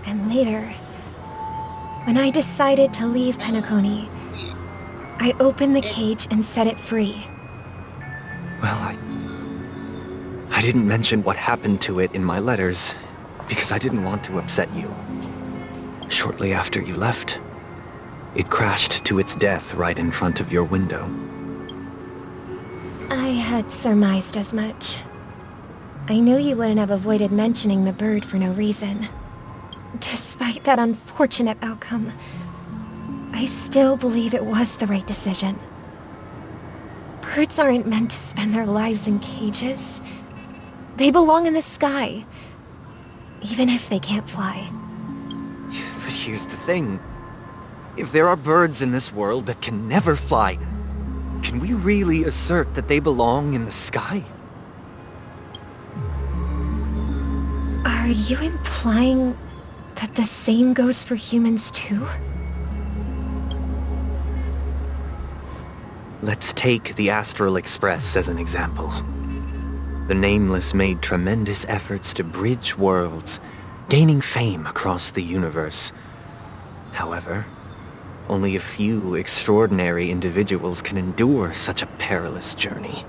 And later, When I decided to leave Penacony, I opened the cage and set it free. Well, I didn't mention what happened to it in my letters, because I didn't want to upset you. Shortly after you left, it crashed to its death right in front of your window. I had surmised as much. I knew you wouldn't have avoided mentioning the bird for no reason. Despite that unfortunate outcome, I still believe it was the right decision. Birds aren't meant to spend their lives in cages. They belong in the sky, even if they can't fly. But here's the thing. If there are birds in this world that can never fly, can we really assert that they belong in the sky? Are you implying that the same goes for humans too? Let's take the Astral Express as an example. The Nameless made tremendous efforts to bridge worlds, gaining fame across the universe. However, only a few extraordinary individuals can endure such a perilous journey.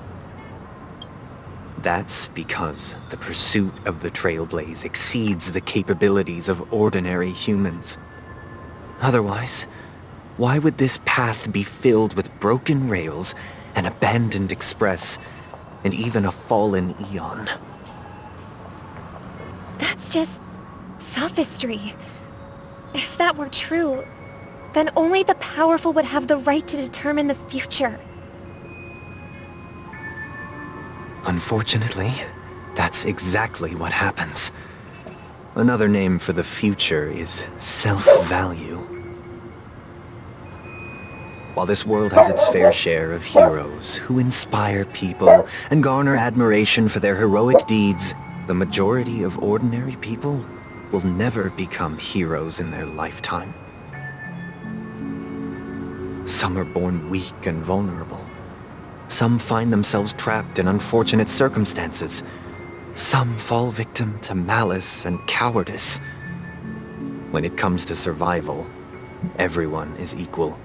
That's because the pursuit of the Trailblaze exceeds the capabilities of ordinary humans. Otherwise, why would this path be filled with broken rails, an abandoned express, and even a fallen Eon? That's just sophistry. If that were true, then only the powerful would have the right to determine the future. Unfortunately, that's exactly what happens. Another name for the future is self-value. While this world has its fair share of heroes who inspire people and garner admiration for their heroic deeds, the majority of ordinary people will never become heroes in their lifetime. Some are born weak and vulnerable. Some find themselves trapped in unfortunate circumstances. Some fall victim to malice and cowardice. When it comes to survival, everyone is equal.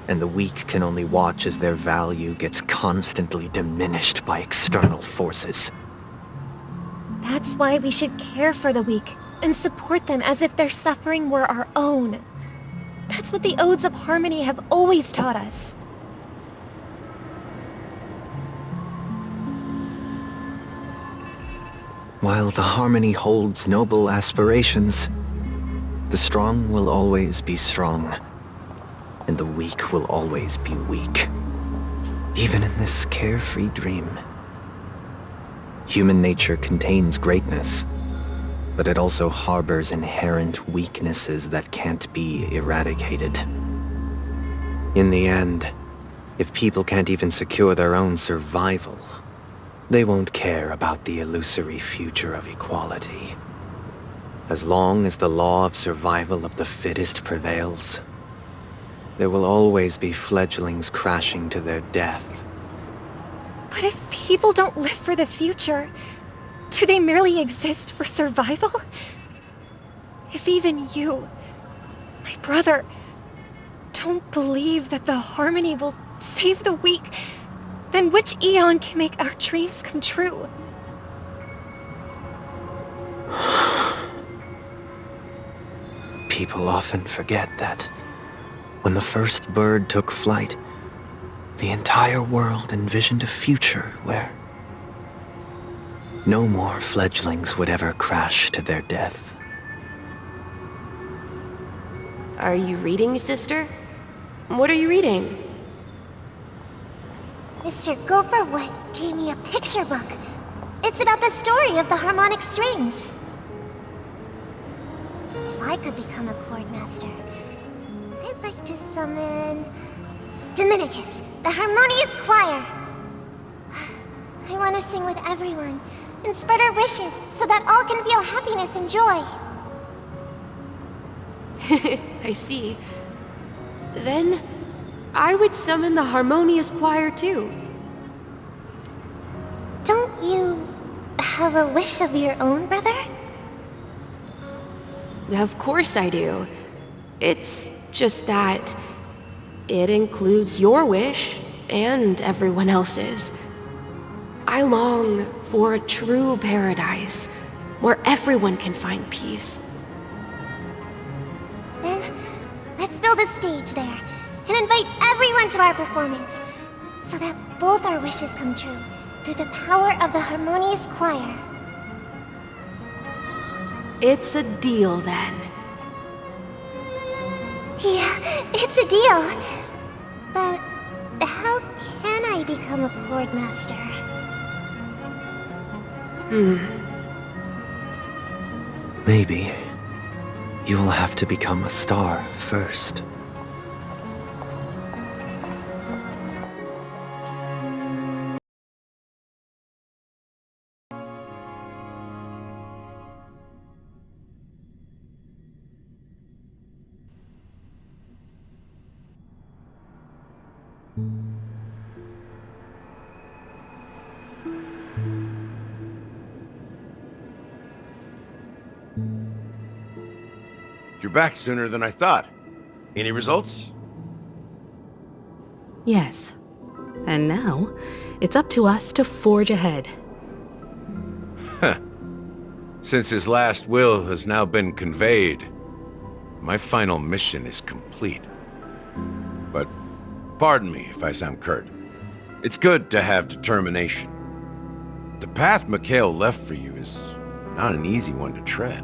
And the weak can only watch as their value gets constantly diminished by external forces. That's why we should care for the weak and support them as if their suffering were our own. That's what the Odes of Harmony have always taught us. While the Harmony holds noble aspirations, the strong will always be strong, and the weak will always be weak, even in this carefree dream. Human nature contains greatness, but it also harbors inherent weaknesses that can't be eradicated. In the end, if people can't even secure their own survival, they won't care about the illusory future of equality. As long as the law of survival of the fittest prevails, there will always be fledglings crashing to their death. But if people don't live for the future, do they merely exist for survival? If even you, my brother, don't believe that the Harmony will save the weak, then which Eon can make our dreams come true? People often forget that when the first bird took flight, the entire world envisioned a future where no more fledglings would ever crash to their death. Are you reading, sister? What are you reading? Mr. Gopherwood gave me a picture book. It's about the story of the harmonic strings. If I could become a chord master, I'd like to summon Dominicus, the harmonious choir. I want to sing with everyone and spread our wishes so that all can feel happiness and joy. I see. Then, I would summon the harmonious choir too. Don't you have a wish of your own, brother? Of course I do. It's just that it includes your wish and everyone else's. I long for a true paradise where everyone can find peace. Then, let's build a stage there and invite everyone to our performance so that both our wishes come true through the power of the harmonious choir. It's a deal then. Yeah, it's a deal. But how can I become a chord master? Maybe you'll have to become a star first. You're back sooner than I thought. Any results? Yes. And now, it's up to us to forge ahead. Huh. Since his last will has now been conveyed, my final mission is complete. But pardon me if I sound curt. It's good to have determination. The path Mikhail left for you is not an easy one to tread.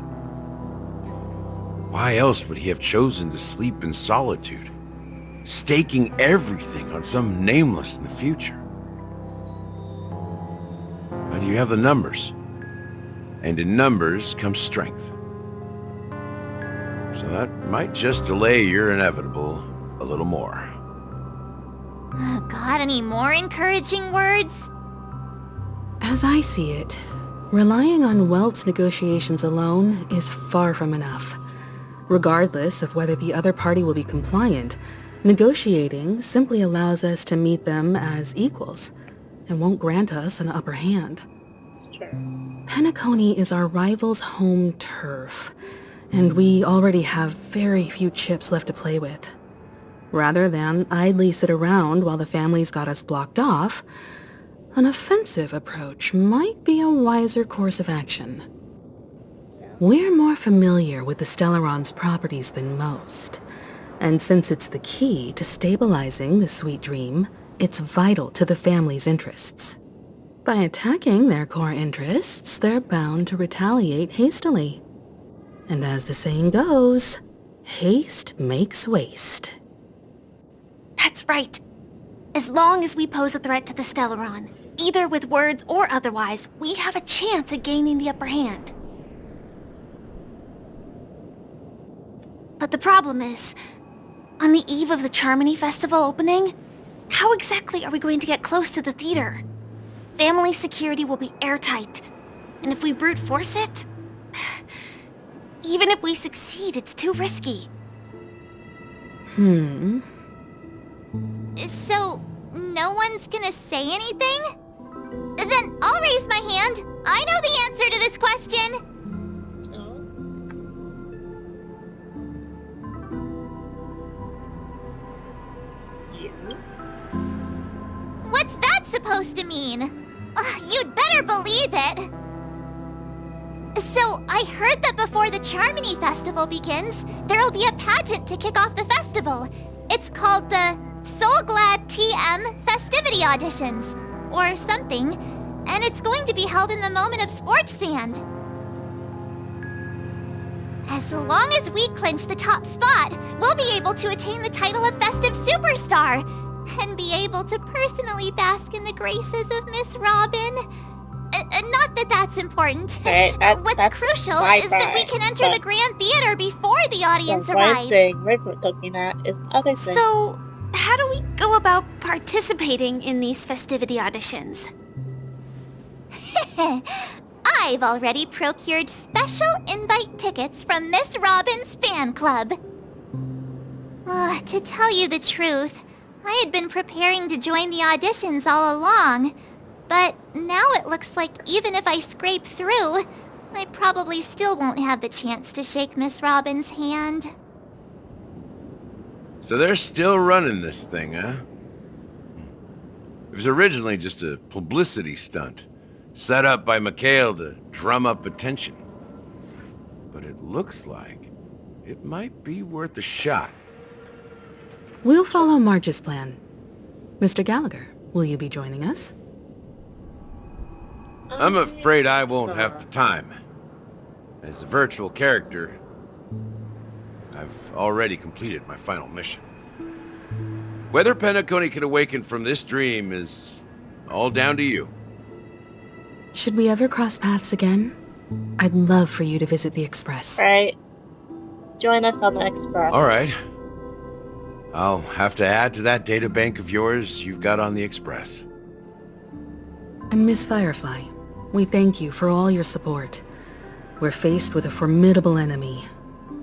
Why else would he have chosen to sleep in solitude, staking everything on some nameless in the future? But you have the numbers, and in numbers comes strength. So that might just delay your inevitable a little more. Got any more encouraging words? As I see it, relying on Welt's negotiations alone is far from enough. Regardless of whether the other party will be compliant, negotiating simply allows us to meet them as equals, and won't grant us an upper hand. It's true. Penacony is our rival's home turf, and we already have very few chips left to play with. Rather than idly sit around while the family's got us blocked off, an offensive approach might be a wiser course of action. We're more familiar with the Stellaron's properties than most, and since it's the key to stabilizing the sweet dream, it's vital to the family's interests. By attacking their core interests, they're bound to retaliate hastily. And as the saying goes, haste makes waste. That's right. As long as we pose a threat to the Stellaron, either with words or otherwise, we have a chance at gaining the upper hand. But the problem is, on the eve of the Charmony Festival opening, how exactly are we going to get close to the theater? Family security will be airtight, and if we brute force it, even if we succeed, it's too risky. So, no one's gonna say anything? Then I'll raise my hand. I know the answer to this question. What's that supposed to mean? You'd better believe it. So, I heard that before the Charmony Festival begins, there'll be a pageant to kick off the festival. It's called the Soul Glad TM Festivity Auditions, or something, and it's going to be held in the moment of Scorch Sand. As long as we clinch the top spot, we'll be able to attain the title of Festive Superstar, and be able to personally bask in the graces of Miss Robin. Not that that's important. Okay, What's that's crucial my is that we part, can enter the but Grand Theater before the audience the one arrives. thing we're looking at is other things. So, how do we go about participating in these festivity auditions? I've already procured special invite tickets from Miss Robin's fan club. To tell you the truth, I had been preparing to join the auditions all along, but now it looks like even if I scrape through, I probably still won't have the chance to shake Miss Robin's hand. So they're still running this thing, huh? It was originally just a publicity stunt, set up by Mikhail to drum up attention. But it looks like it might be worth a shot. We'll follow Marge's plan. Mr. Gallagher, will you be joining us? I'm afraid I won't have the time. As a virtual character, I've already completed my final mission. Whether Penacony can awaken from this dream is all down to you. Should we ever cross paths again? I'd love for you to visit the Express. Right. Join us on the Express. All right. I'll have to add to that data bank of yours you've got on the Express. And Miss Firefly, we thank you for all your support. We're faced with a formidable enemy.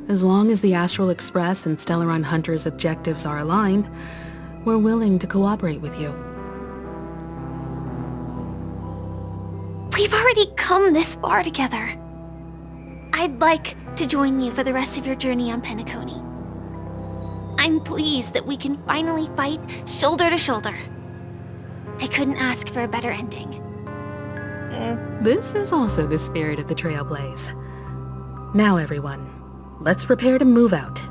As long as the Astral Express and Stellaron Hunter's objectives are aligned, we're willing to cooperate with you. We've already come this far together. I'd like to join you for the rest of your journey on Penacony. I'm pleased that we can finally fight shoulder to shoulder. I couldn't ask for a better ending. This is also the spirit of the Trailblaze. Now everyone, let's prepare to move out.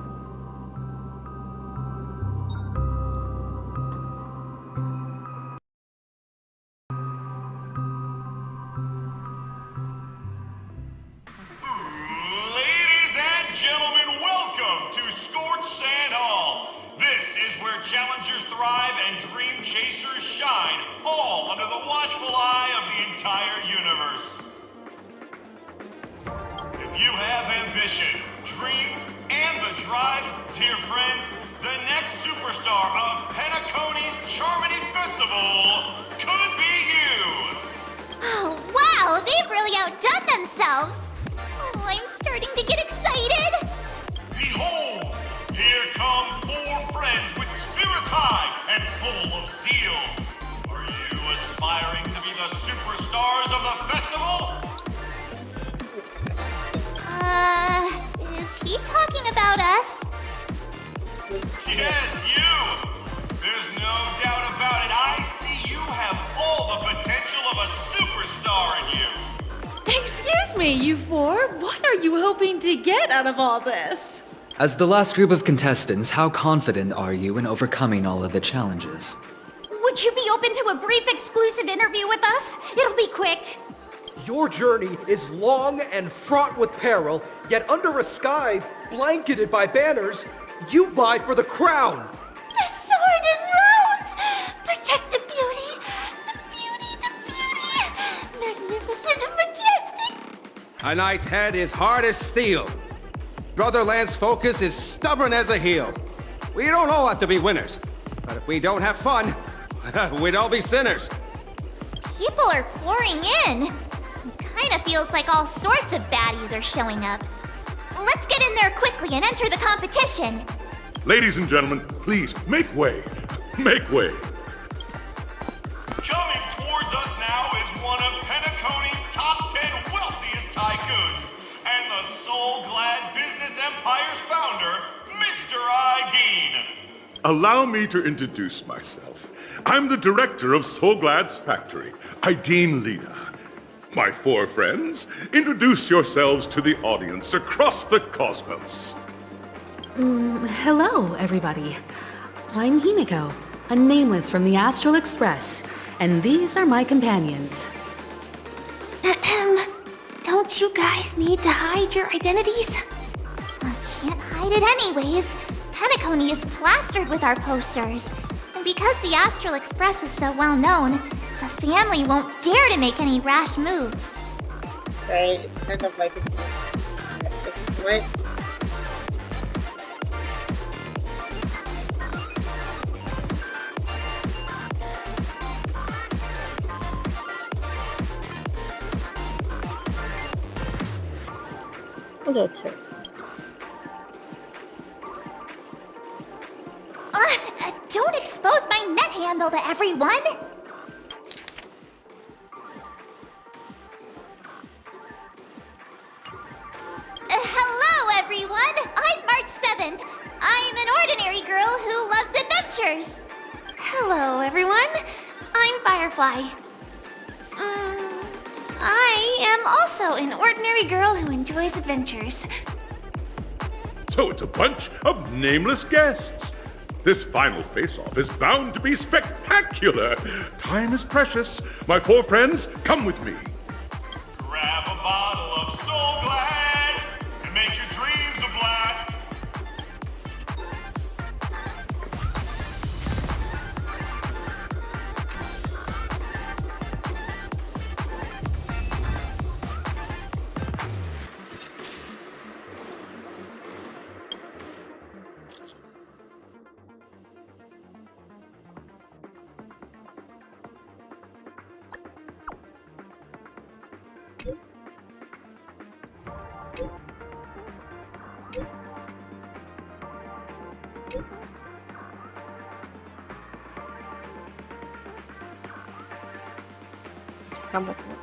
Ladies and gentlemen, welcome to Scorched Sand Hall. This is where challengers thrive and dream chasers shine, all under the watchful eye of the entire universe. If you have ambition, dreams, and the drive, dear friend, the next superstar of Penacony's Charmony Festival could be you. Oh, wow! They've really outdone themselves! Oh, I'm starting to get excited! Behold, here come four friends with spirits high and full of zeal. Are you aspiring to be the superstars of the festival? Is he talking about us? Yes, you! There's no doubt about it. I see you have all the potential of a superstar in you. Excuse me, you four. What are you hoping to get out of all this? As the last group of contestants, how confident are you in overcoming all of the challenges? Would you be open to a brief exclusive interview with us? It'll be quick. Your journey is long and fraught with peril, yet under a sky blanketed by banners, you vie for the crown! The sword and rose! Protect the beauty! The beauty, the beauty! Magnificent and majestic! A knight's head is hard as steel. Brother Lance's focus is stubborn as a heel. We don't all have to be winners, but if we don't have fun, we'd all be sinners. People are pouring in. Kinda feels like all sorts of baddies are showing up. Let's get in there quickly and enter the competition. Ladies and gentlemen, please, make way. Make way. Coming towards us now is one of Penacony's top 10 wealthiest tycoons, and the soul-glad business empire's founder, Mr. Ideen. Allow me to introduce myself. I'm the director of Soulglad's factory, Ideen Lida. My four friends, introduce yourselves to the audience across the cosmos. Hello, everybody. I'm Himiko, a nameless from the Astral Express, and these are my companions. Don't you guys need to hide your identities? I can't hide it anyways. Penacony is plastered with our posters. And because the Astral Express is so well known, the family won't dare to make any rash moves. Right, it's kind of like a at this point. Hello, too. Don't expose my net handle to everyone! Hello, everyone! I'm March 7th. I'm an ordinary girl adventures! Hello, everyone. I'm Firefly. I am also an ordinary girl who enjoys adventures. So it's a bunch of nameless guests. This final face-off is bound to be spectacular. Time is precious. My four friends, come with me. Grab a bottle of Soul Glad and make your dreams a blast. Come with me.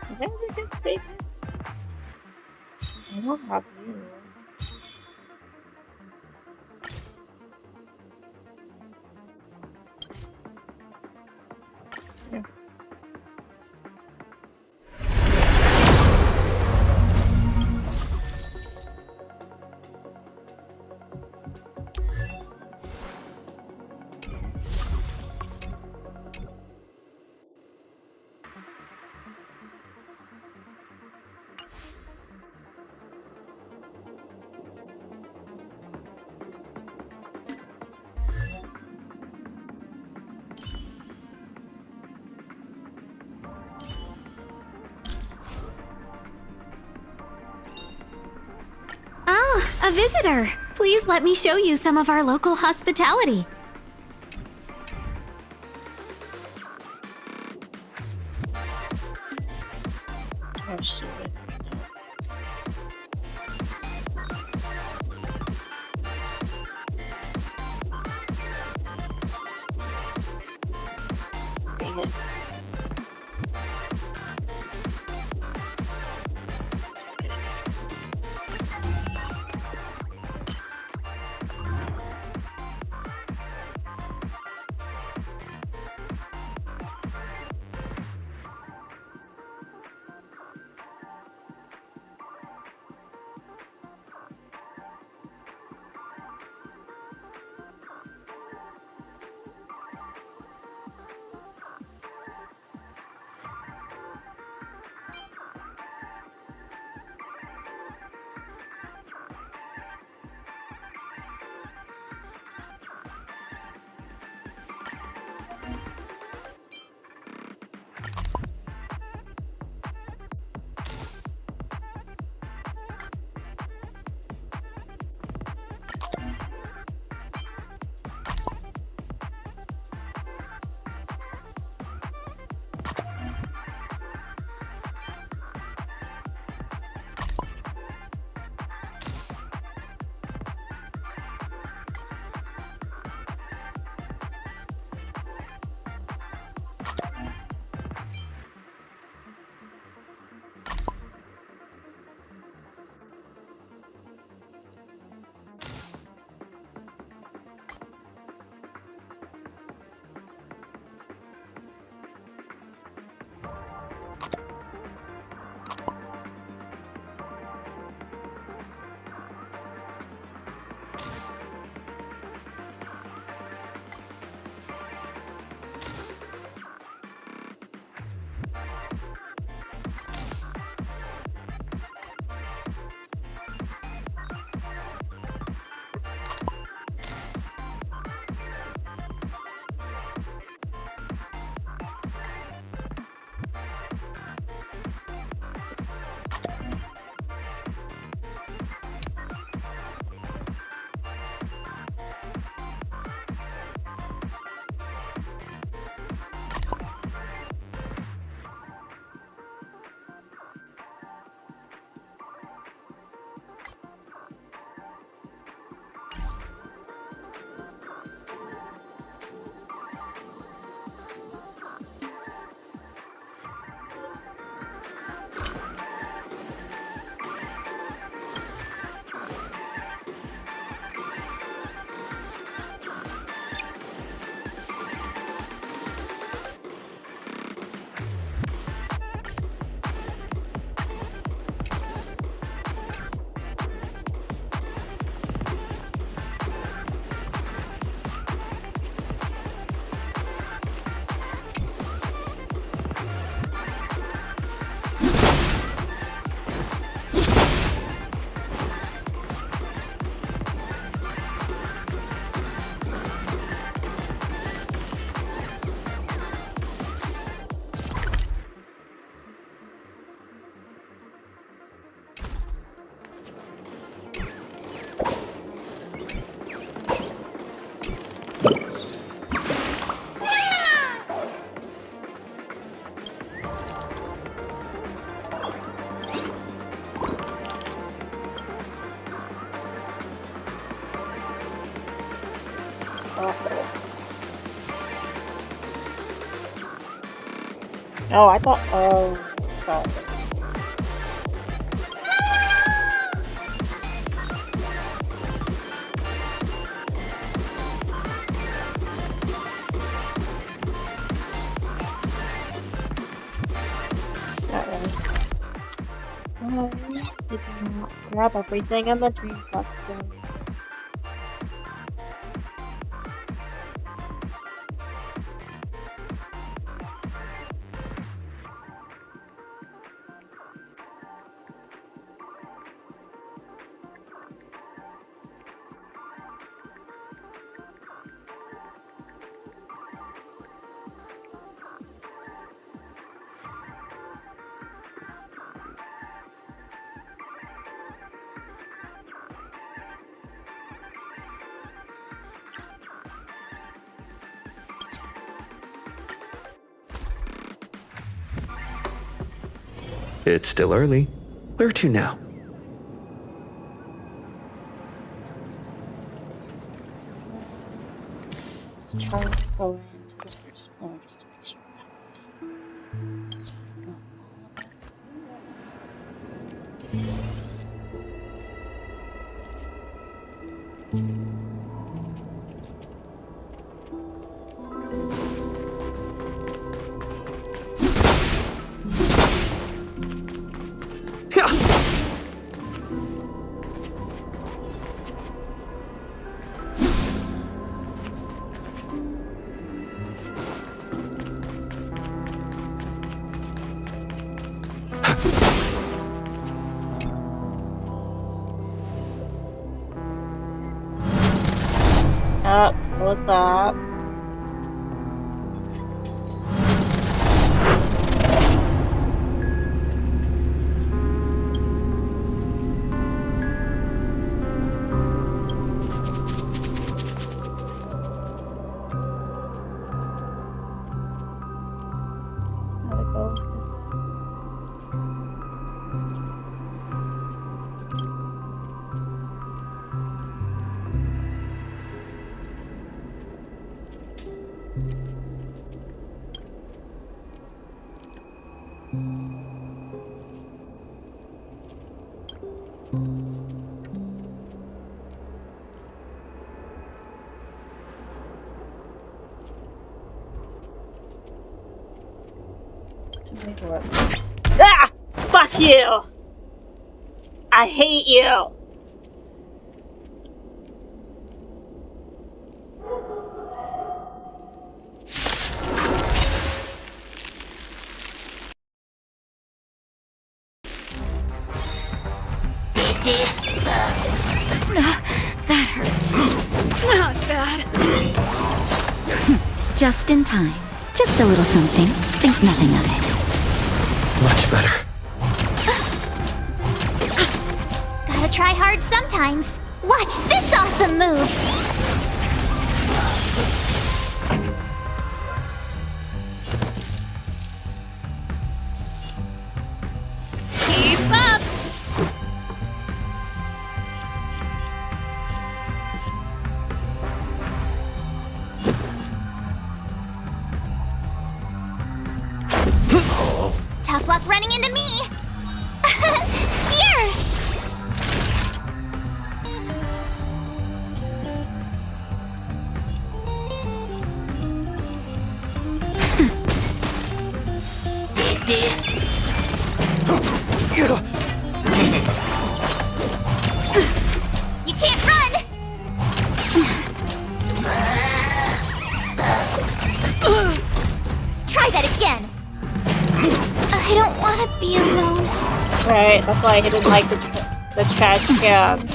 I think we can save it. I don't have you. Yeah. A visitor! Please let me show you some of our local hospitality. Oh shit. Dang it. Oh, I thought. Oh, God. I did not grab everything in the dream cluster. It's still early. Where to now? Let's try to go into the first floor just to make sure. What was that? It's not a ghost, is it? Ah! Fuck you! I hate you! That hurt. Not bad. Just in time. Just a little something. Think nothing of it. Much better. Gotta try hard sometimes. Watch this awesome move! Keep up! Tough luck running into me! Here! You can't run! Try that again! I don't want to be alone. Right, that's why he didn't like the trash cans.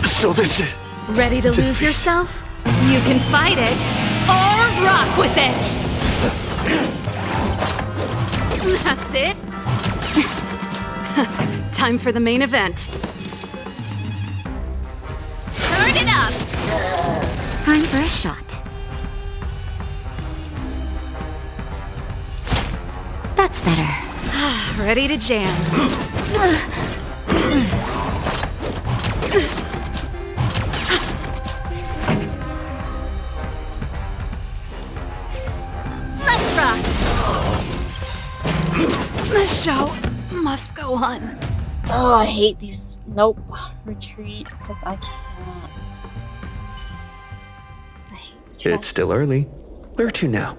So this is... Ready to lose yourself? You can fight it, or rock with it! That's it? Time for the main event. Turn it up! Time for a shot. That's better. Ready to jam. Let's rock! The show must go on. Oh, I hate these. Nope. Retreat, because I can't. I hate the trash. It's still early. Where to now?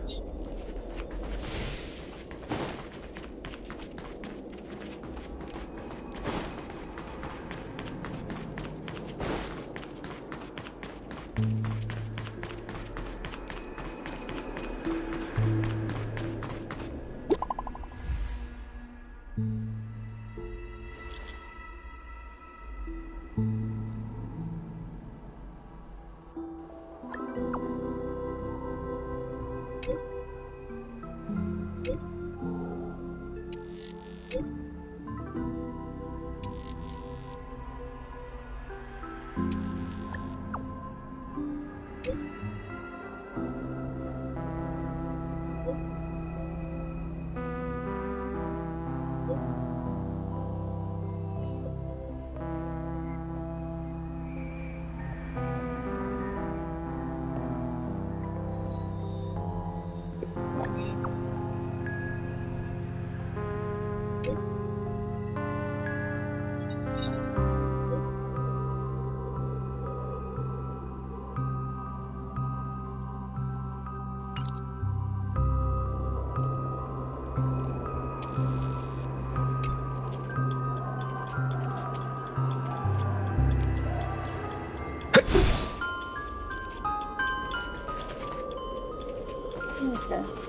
Okay.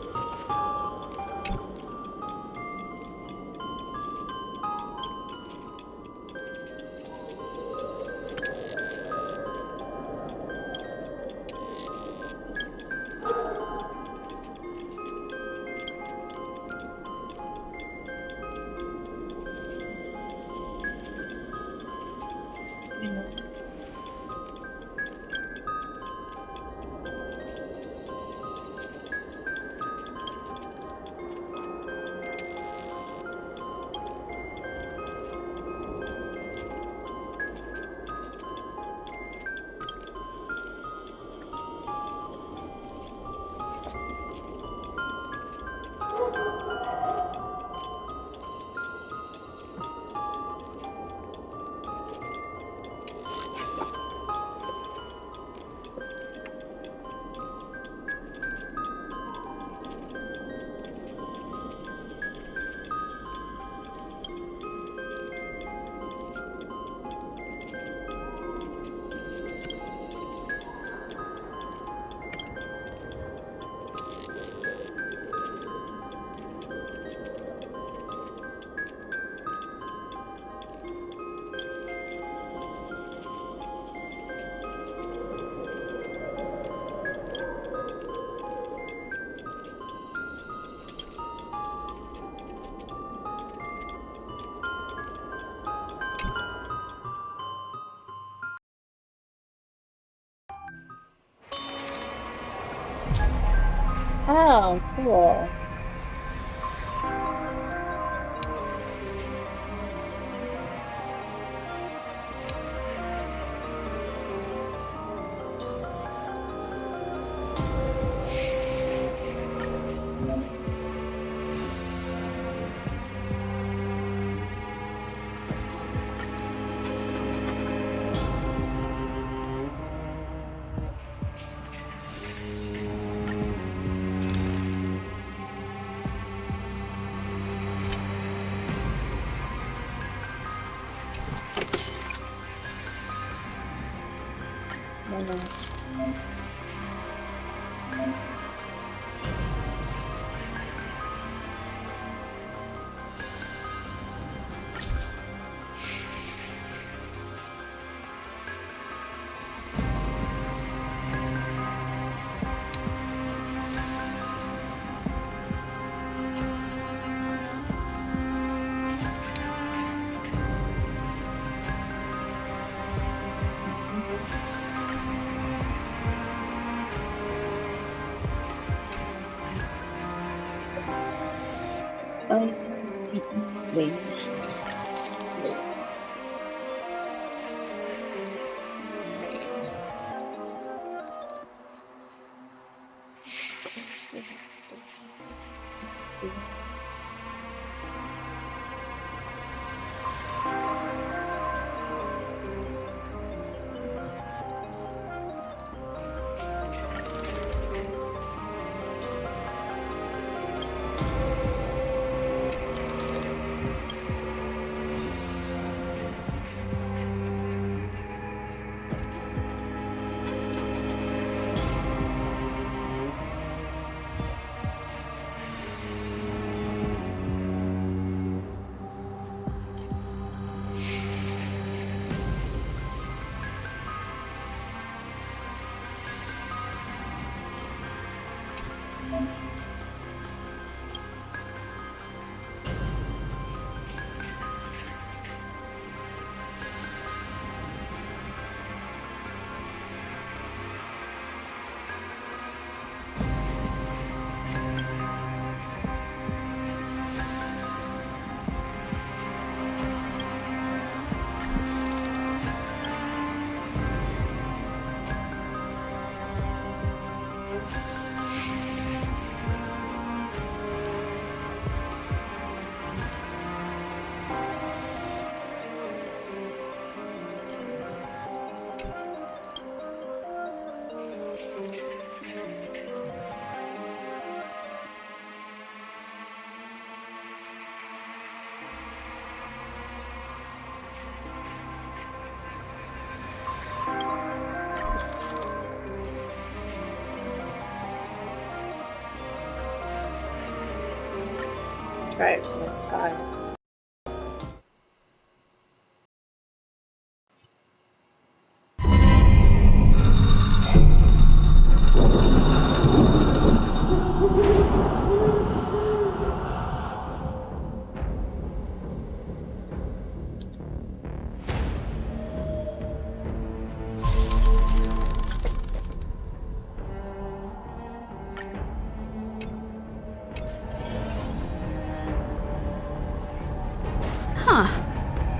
Oh, cool. Wait. try it one time. Huh.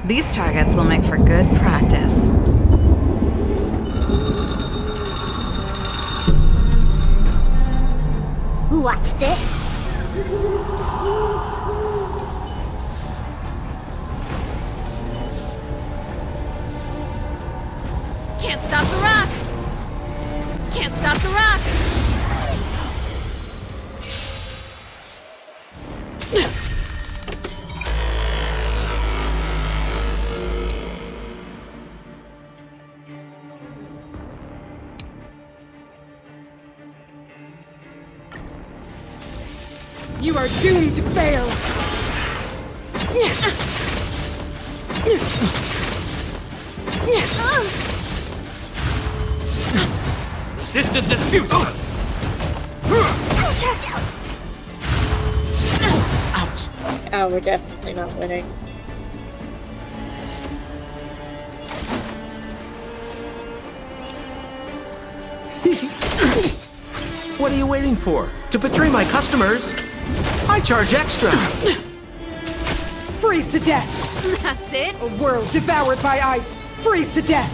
These targets will make for good practice. Watch this. Can't stop the rock! Can't stop the rock! You are doomed to fail! Resistance is futile! Ouch. Oh, we're definitely not winning. What are you waiting for? To betray my customers? I charge extra! Freeze to death! That's it? A world devoured by ice! Freeze to death!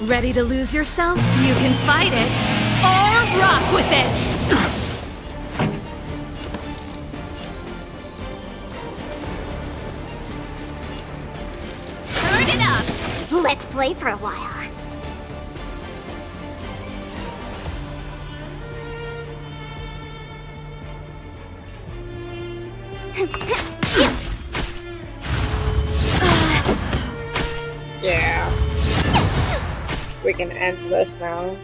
Ready to lose yourself? You can fight it, or rock with it! Turn it up! Let's play for a while. Yeah. We can end this now.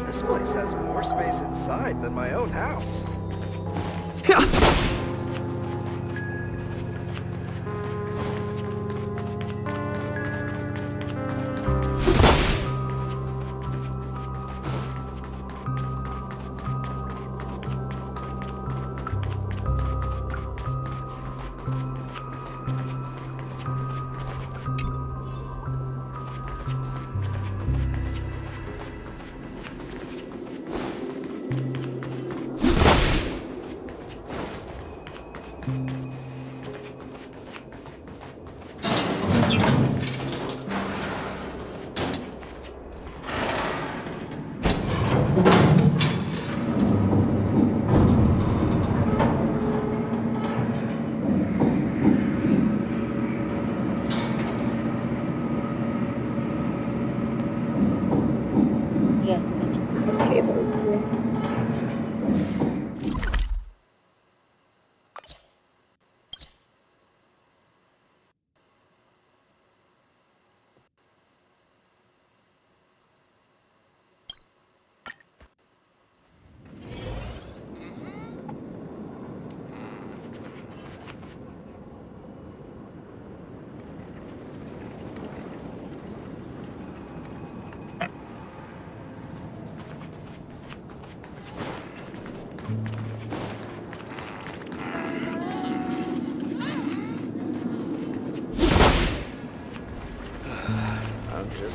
This place has more space inside than my own house.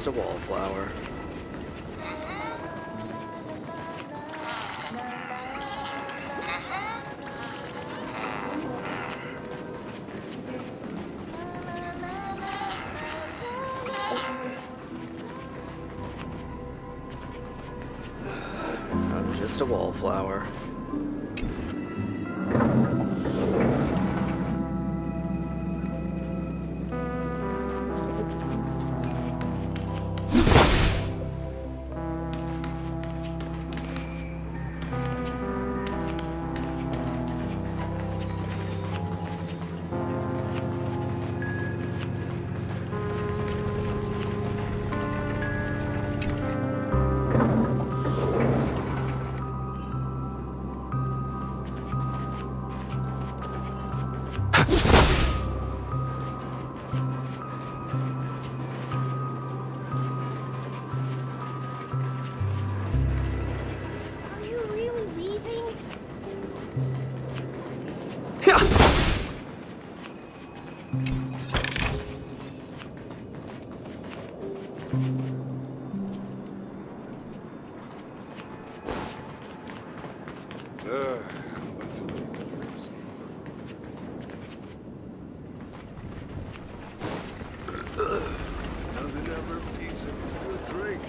just a wallflower. I'm just a wallflower. Nothing ever beats a good drink.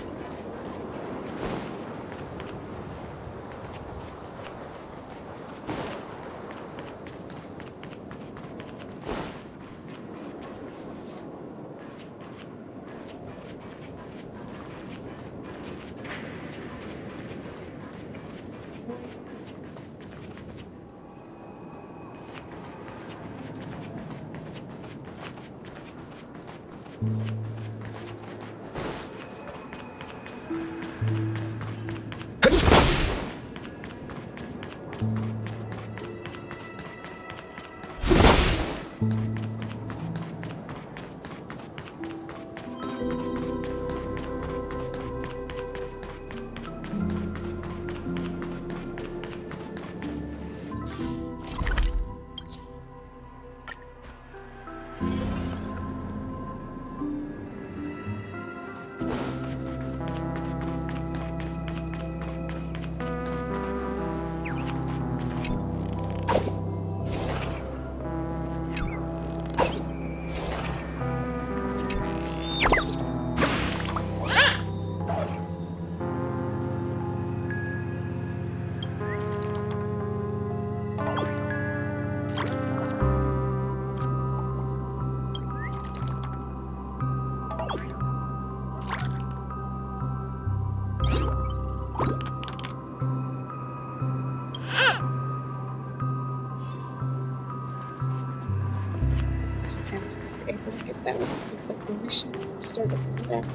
That would complete the mission. Start with that.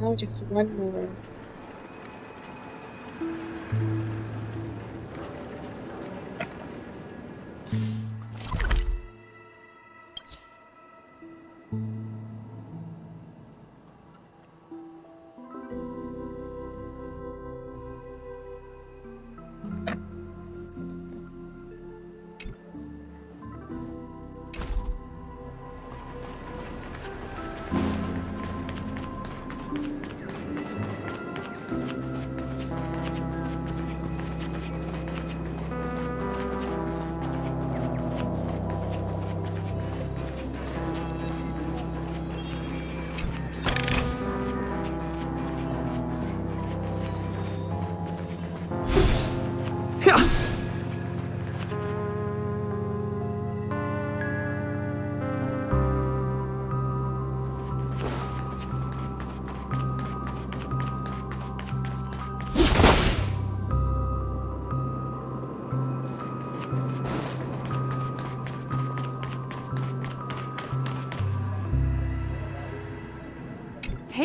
Now just one more.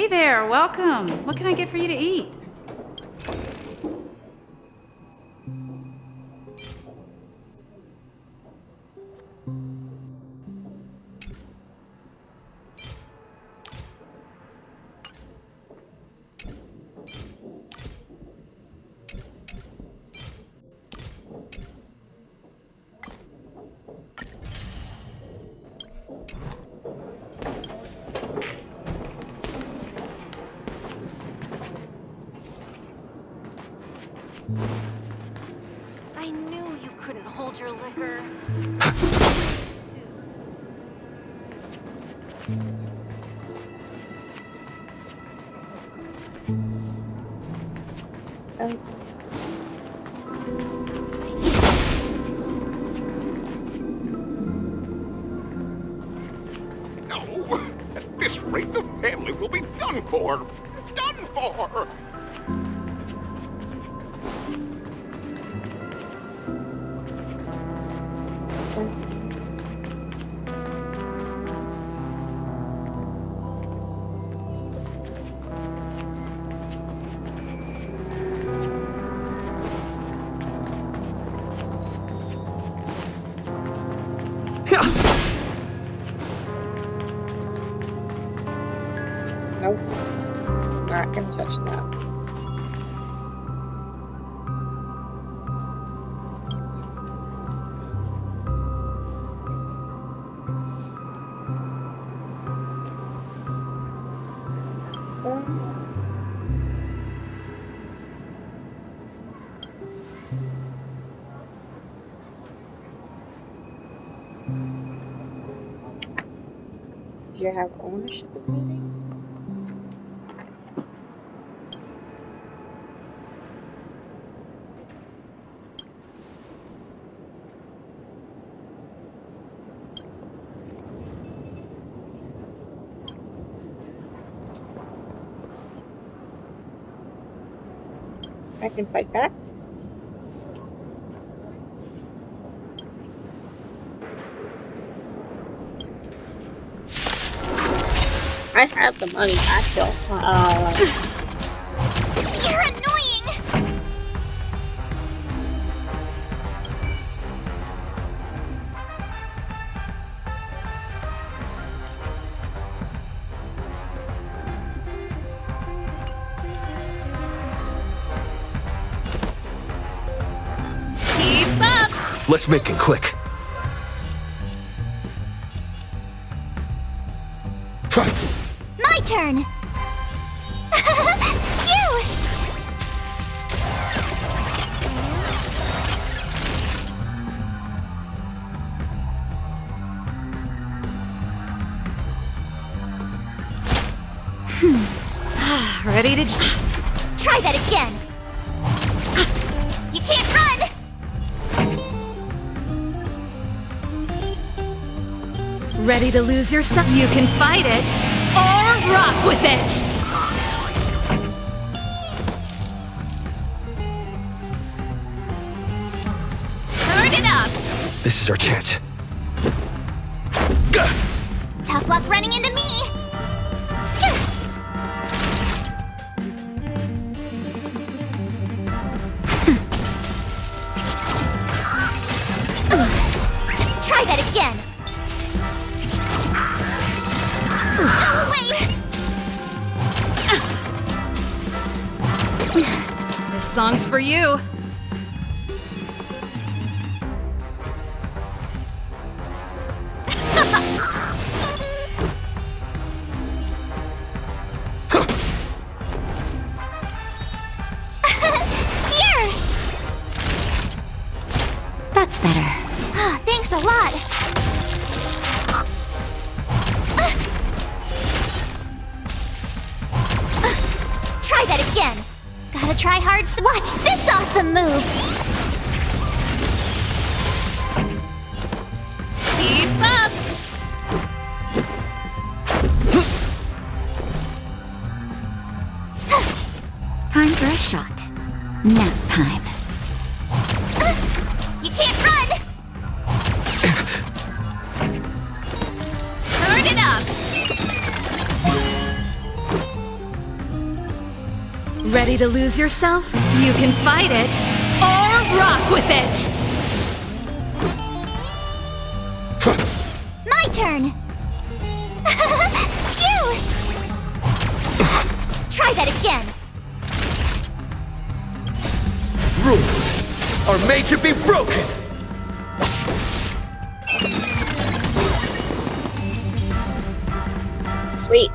Hey there, welcome. What can I get for you to eat? I knew you couldn't hold your liquor. No! At this rate, the family will be done for! Done for! Nope. Not gonna touch that. Do you have ownership of anything? I can fight back. I have the money. I don't. You're annoying! Keep up! Let's make it quick. My turn! Phew! Ready to... Try that again! You can't run! Ready to lose yourself? You can fight it, or rock with it! Turn it up! This is our chance. Tough luck running into me! Try that again! Go away! This song's for you. Here! That's better. Thanks a lot! Try that again! Gotta try hard. Watch this awesome move! Keep up! Time for a shot. Nap time. You can't run! Turn it up! Ready to lose yourself? You can fight it, or rock with it! My turn! Phew! Try that again! Rules are made to be broken! Sweet.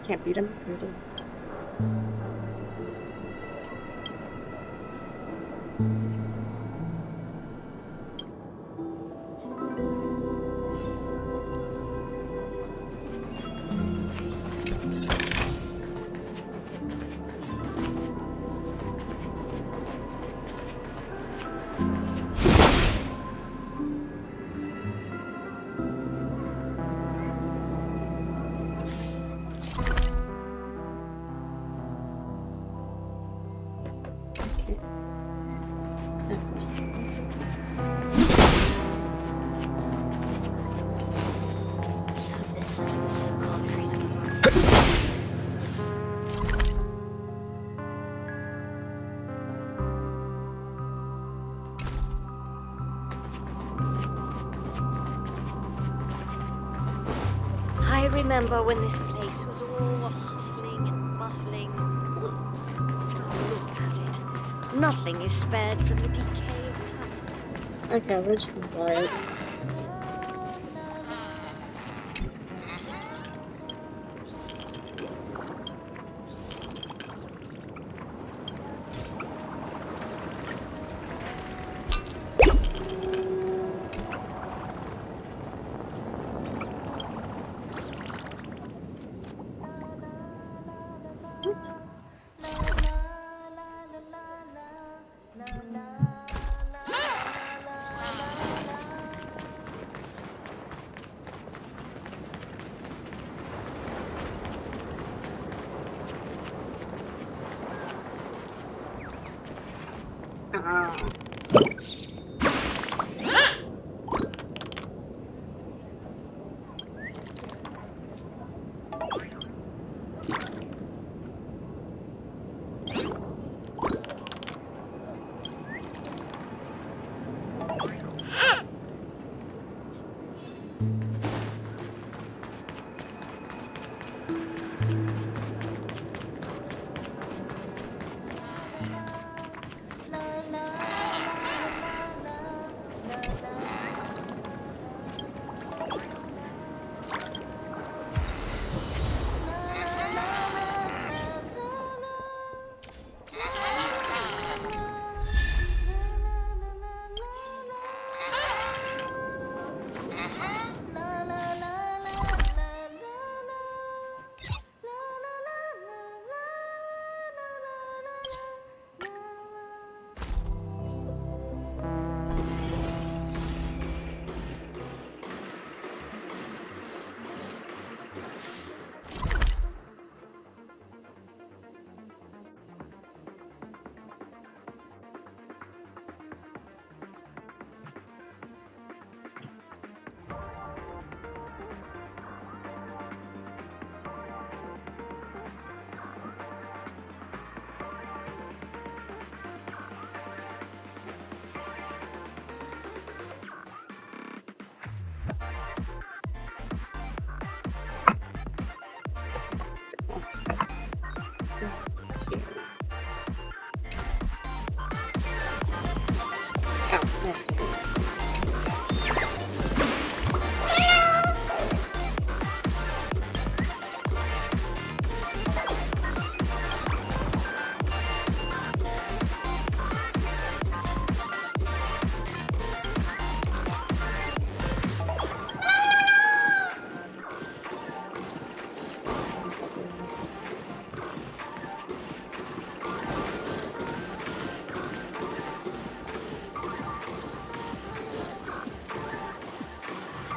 Can't beat him. So this is the so-called freedom of I remember when this place was all hustling and bustling. Look at it. Nothing is spared from the decay of time. Okay, we're just quiet.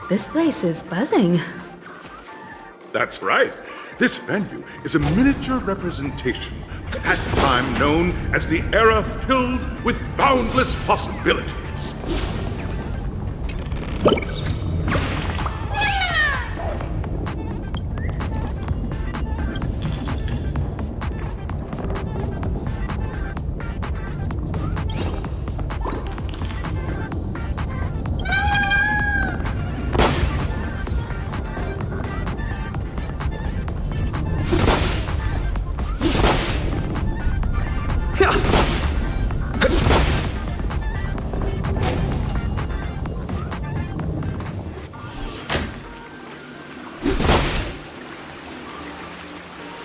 This place is buzzing. That's right. This venue is a miniature representation of that time known as the era filled with boundless possibilities.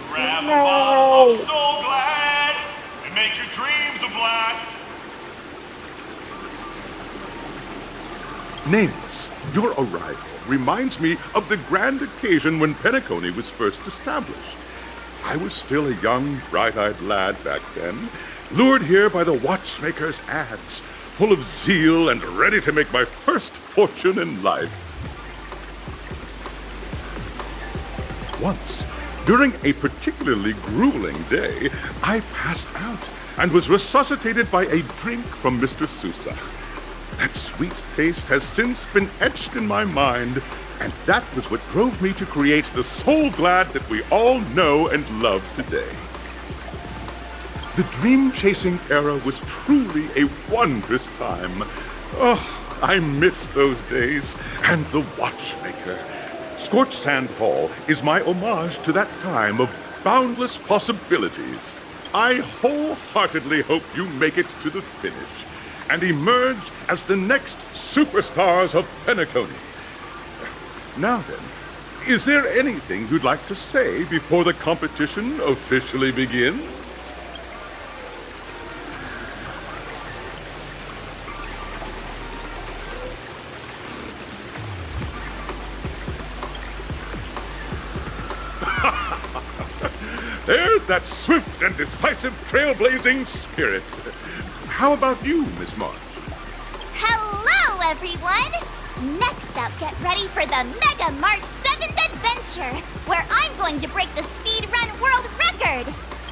Grab a bottle of Soul Glad and make your dreams a blast. Nameless, your arrival reminds me of the grand occasion when Penacony was first established. I was still a young, bright-eyed lad back then, lured here by the watchmaker's ads, full of zeal and ready to make my first fortune in life. Once, during a particularly grueling day, I passed out and was resuscitated by a drink from Mr. Sousa. That sweet taste has since been etched in my mind, and that was what drove me to create the Soul Glad that we all know and love today. The dream-chasing era was truly a wondrous time. Oh, I miss those days, and the watchmaker. Scorched Sand Hall is my homage to that time of boundless possibilities. I wholeheartedly hope you make it to the finish and emerge as the next superstars of Penacony. Now then, is there anything you'd like to say before the competition officially begins? There's that swift and decisive trailblazing spirit. How about you, Miss March? Hello, everyone! Next up, get ready for the Mega March 7th Adventure, where I'm going to break the speedrun world record!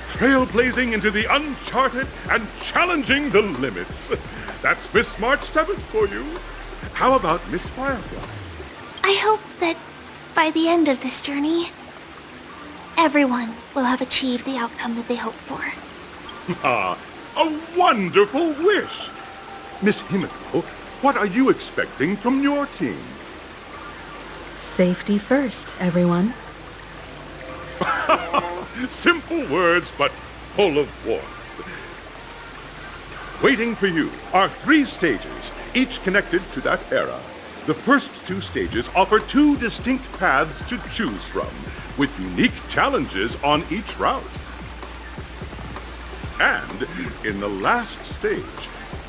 Trailblazing into the uncharted and challenging the limits. That's Miss March 7th for you. How about Miss Firefly? I hope that by the end of this journey, everyone will have achieved the outcome that they hoped for. Ah, a wonderful wish! Miss Himiko, what are you expecting from your team? Safety first, everyone. Simple words, but full of warmth. Waiting for you are 3 stages, each connected to that era. The first 2 stages offer 2 distinct paths to choose from, with unique challenges on each route. And in the last stage,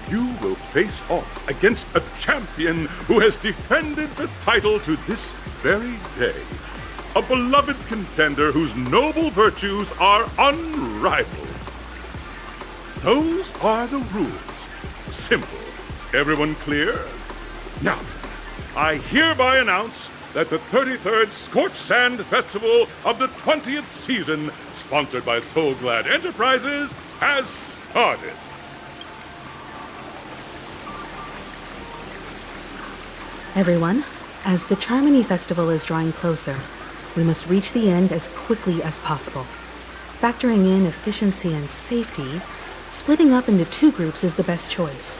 you will face off against a champion who has defended the title to this very day. A beloved contender whose noble virtues are unrivaled. Those are the rules. Simple. Everyone clear? Now, I hereby announce that the 33rd Scorched Sand Festival of the 20th season, sponsored by Soul Glad Enterprises, has started. Everyone, as the Charmony Festival is drawing closer, we must reach the end as quickly as possible. Factoring in efficiency and safety, splitting up into 2 groups is the best choice.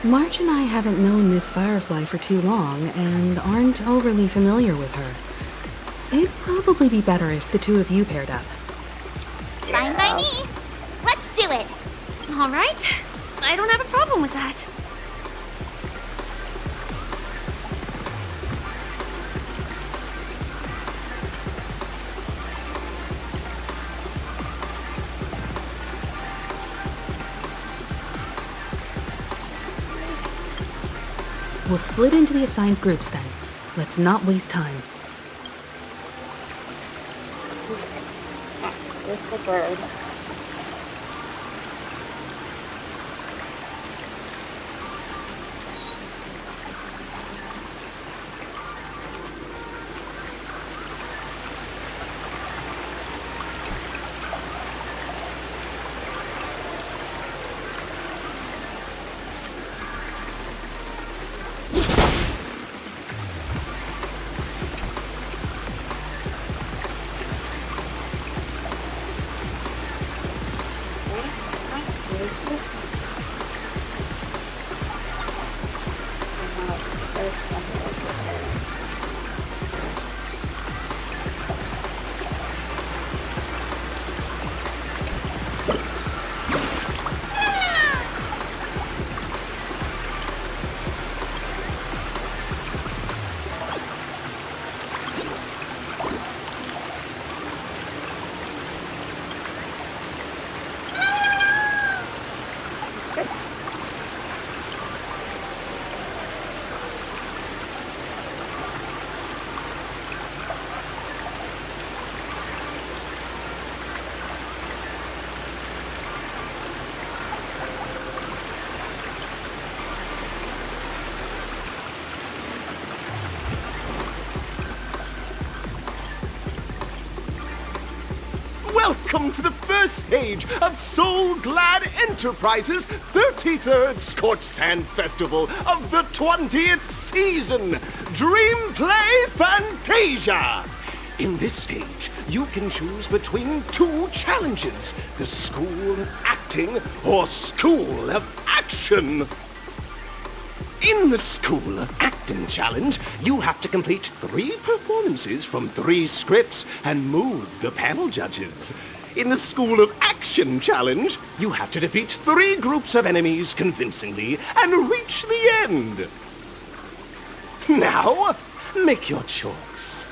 March and I haven't known Miss Firefly for too long and aren't overly familiar with her. It'd probably be better if the 2 of you paired up. Fine by me. Let's do it. All right. I don't have a problem with that. We'll split into the assigned groups then. Let's not waste time. Where's the bird? Welcome to the first stage of Soul Glad Enterprises' 33rd Scorched Sand Festival of the 20th season, Dream Play Fantasia! In this stage, you can choose between two challenges, the School of Acting or School of Action. In the School of Acting Challenge, you have to complete 3 performances from 3 scripts and move the panel judges. In the School of Action Challenge, you have to defeat 3 groups of enemies convincingly and reach the end. Now, make your choice.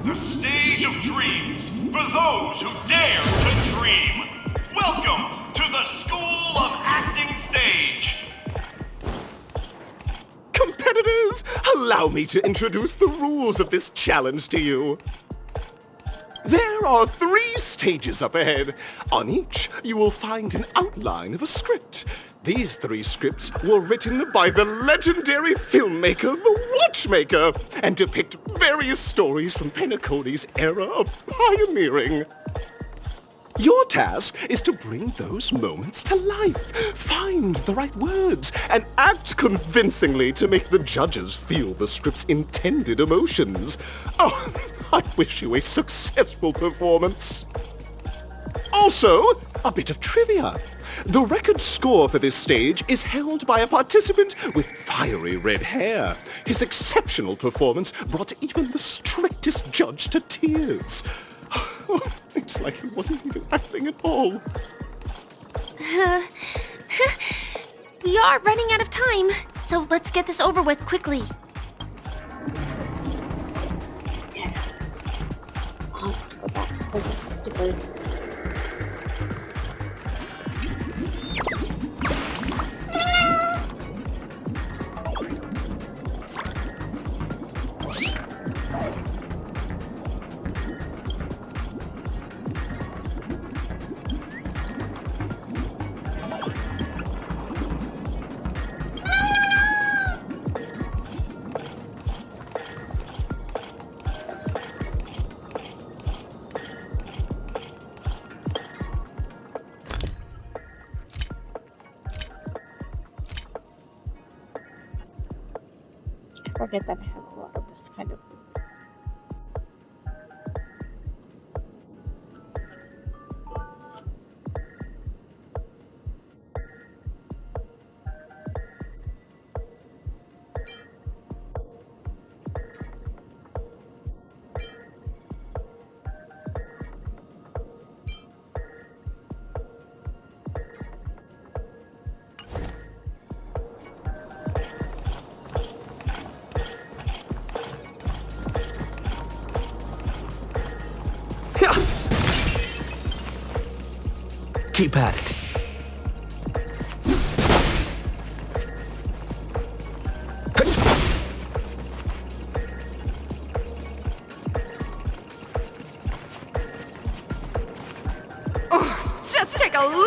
The stage of dreams for those who dare to dream. Welcome to the School of Acting stage. Competitors, allow me to introduce the rules of this challenge to you. There are 3 stages up ahead. On each, you will find an outline of a script. These 3 scripts were written by the legendary filmmaker, The Watchmaker, and depict various stories from Penacony's era of pioneering. Your task is to bring those moments to life, find the right words, and act convincingly to make the judges feel the script's intended emotions. Oh, I wish you a successful performance. Also, a bit of trivia. The record score for this stage is held by a participant with fiery red hair. His exceptional performance brought even the strictest judge to tears. It's like he wasn't even acting at all. We are running out of time, so let's get this over with quickly. Forget that I have a lot of this kind of Keep at it.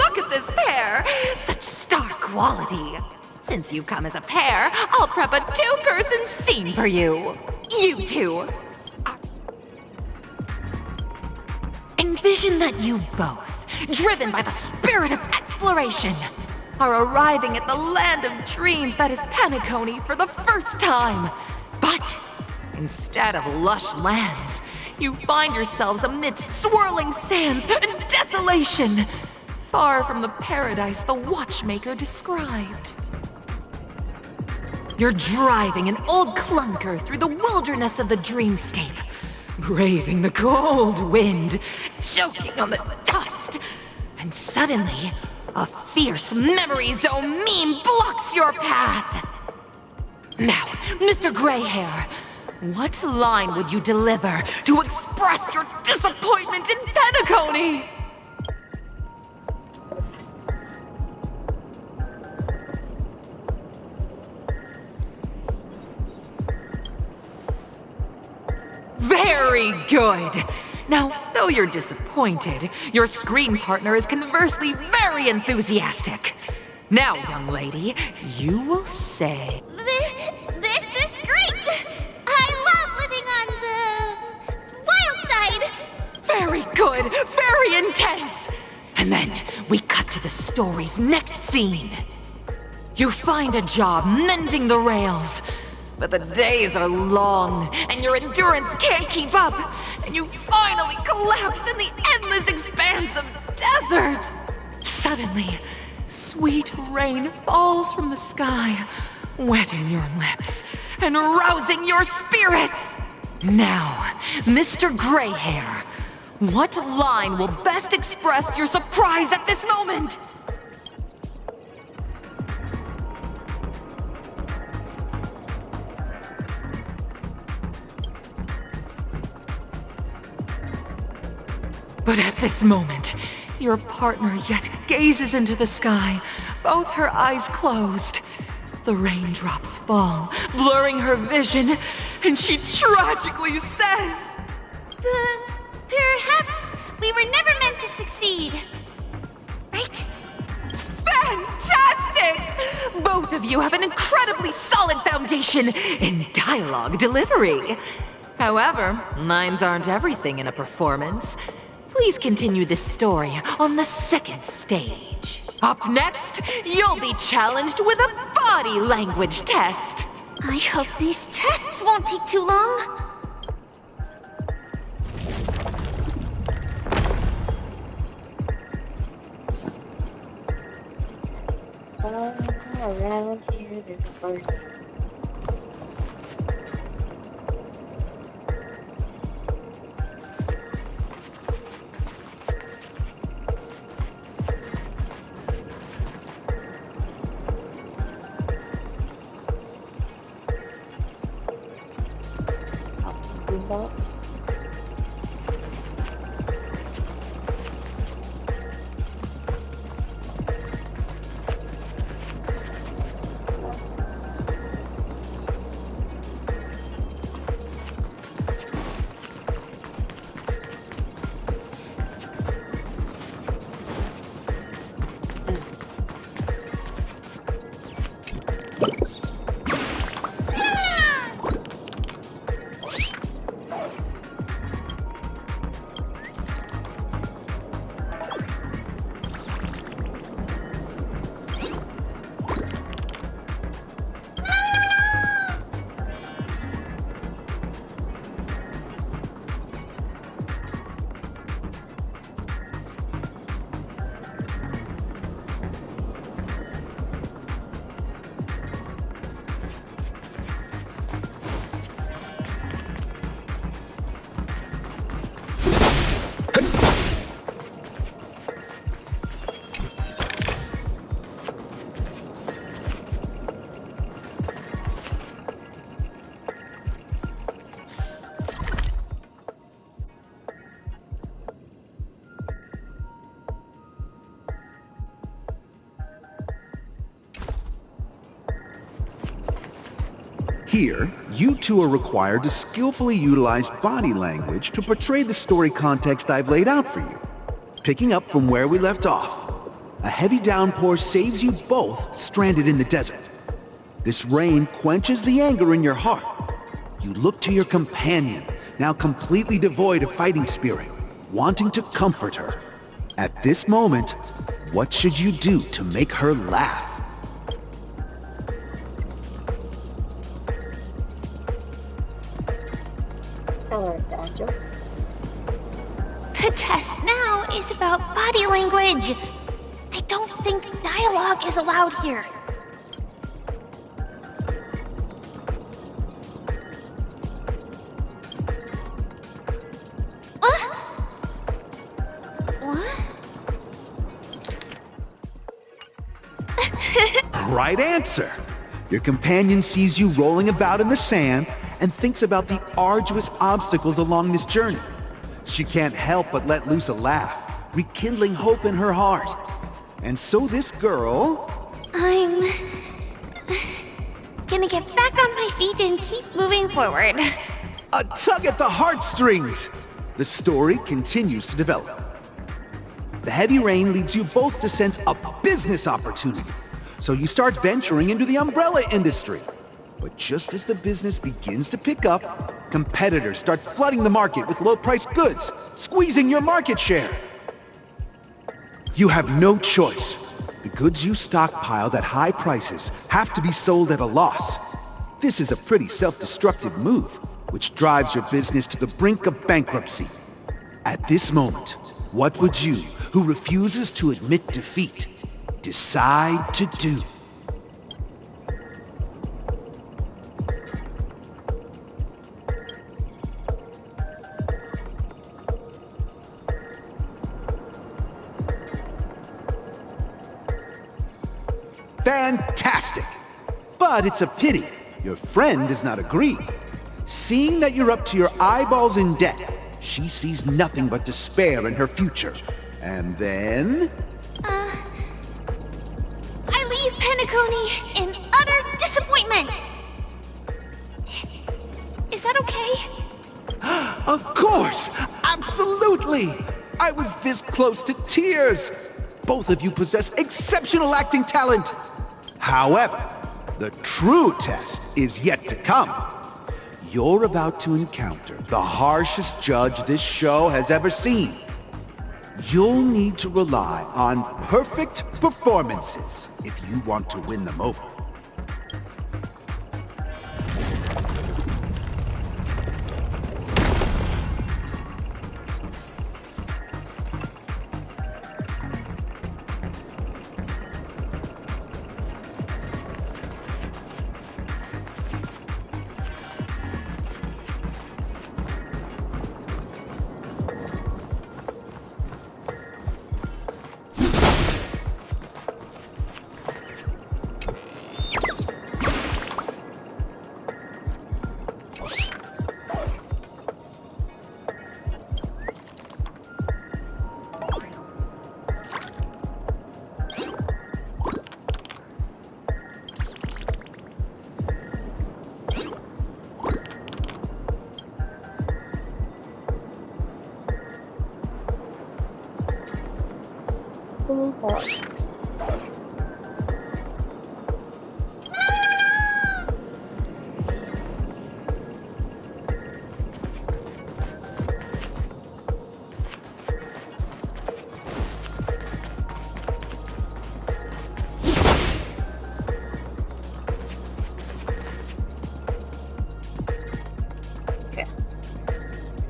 look at this pair! Such star quality! Since you come as a pair, I'll prep a two-person scene for you. You two. Envision that you both, driven by the spirit of exploration, are arriving at the land of dreams that is Penacony for the first time. But instead of lush lands, you find yourselves amidst swirling sands and desolation, far from the paradise the watchmaker described. You're driving an old clunker through the wilderness of the dreamscape, braving the cold wind, choking on the dust, and suddenly, a fierce memory zone meme blocks your path. Now, Mr. Greyhair, what line would you deliver to express your disappointment in Penacony? Very good! Now, though you're disappointed, your screen partner is conversely very enthusiastic. Now, young lady, you will say... This is great! I love living on the wild side! Very good! Very intense! And then, we cut to the story's next scene. You find a job mending the rails. But the days are long, and your endurance can't keep up, and you finally collapse in the endless expanse of desert! Suddenly, sweet rain falls from the sky, wetting your lips and rousing your spirits! Now, Mr. Greyhair, what line will best express your surprise at this moment? But at this moment, your partner yet gazes into the sky, both her eyes closed. The raindrops fall, blurring her vision, and she tragically says... Perhaps we were never meant to succeed. Right? Fantastic! Both of you have an incredibly solid foundation in dialogue delivery. However, lines aren't everything in a performance. Please continue this story on the second stage. Up next, you'll be challenged with a body language test. I hope these tests won't take too long. Somewhere around here, there's a bird. Box. Here, you two are required to skillfully utilize body language to portray the story context I've laid out for you, picking up from where we left off. A heavy downpour saves you both stranded in the desert. This rain quenches the anger in your heart. You look to your companion, now completely devoid of fighting spirit, wanting to comfort her. At this moment, what should you do to make her laugh? The test now is about body language. I don't think dialogue is allowed here. Right answer! Your companion sees you rolling about in the sand and thinks about the arduous obstacles along this journey. She can't help but let loose a laugh, rekindling hope in her heart. And so this girl... I'm gonna get back on my feet and keep moving forward. A tug at the heartstrings! The story continues to develop. The heavy rain leads you both to sense a business opportunity. So you start venturing into the umbrella industry. But just as the business begins to pick up, competitors start flooding the market with low-priced goods, squeezing your market share. You have no choice. The goods you stockpiled at high prices have to be sold at a loss. This is a pretty self-destructive move, which drives your business to the brink of bankruptcy. At this moment, what would you, who refuses to admit defeat, decide to do? Fantastic! But it's a pity your friend does not agree. Seeing that you're up to your eyeballs in debt, she sees nothing but despair in her future. And then... I leave Penacony in utter disappointment. Is that okay? Of course! Absolutely! I was this close to tears! Both of you possess exceptional acting talent! However, the true test is yet to come. You're about to encounter the harshest judge this show has ever seen. You'll need to rely on perfect performances if you want to win them over.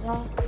Well,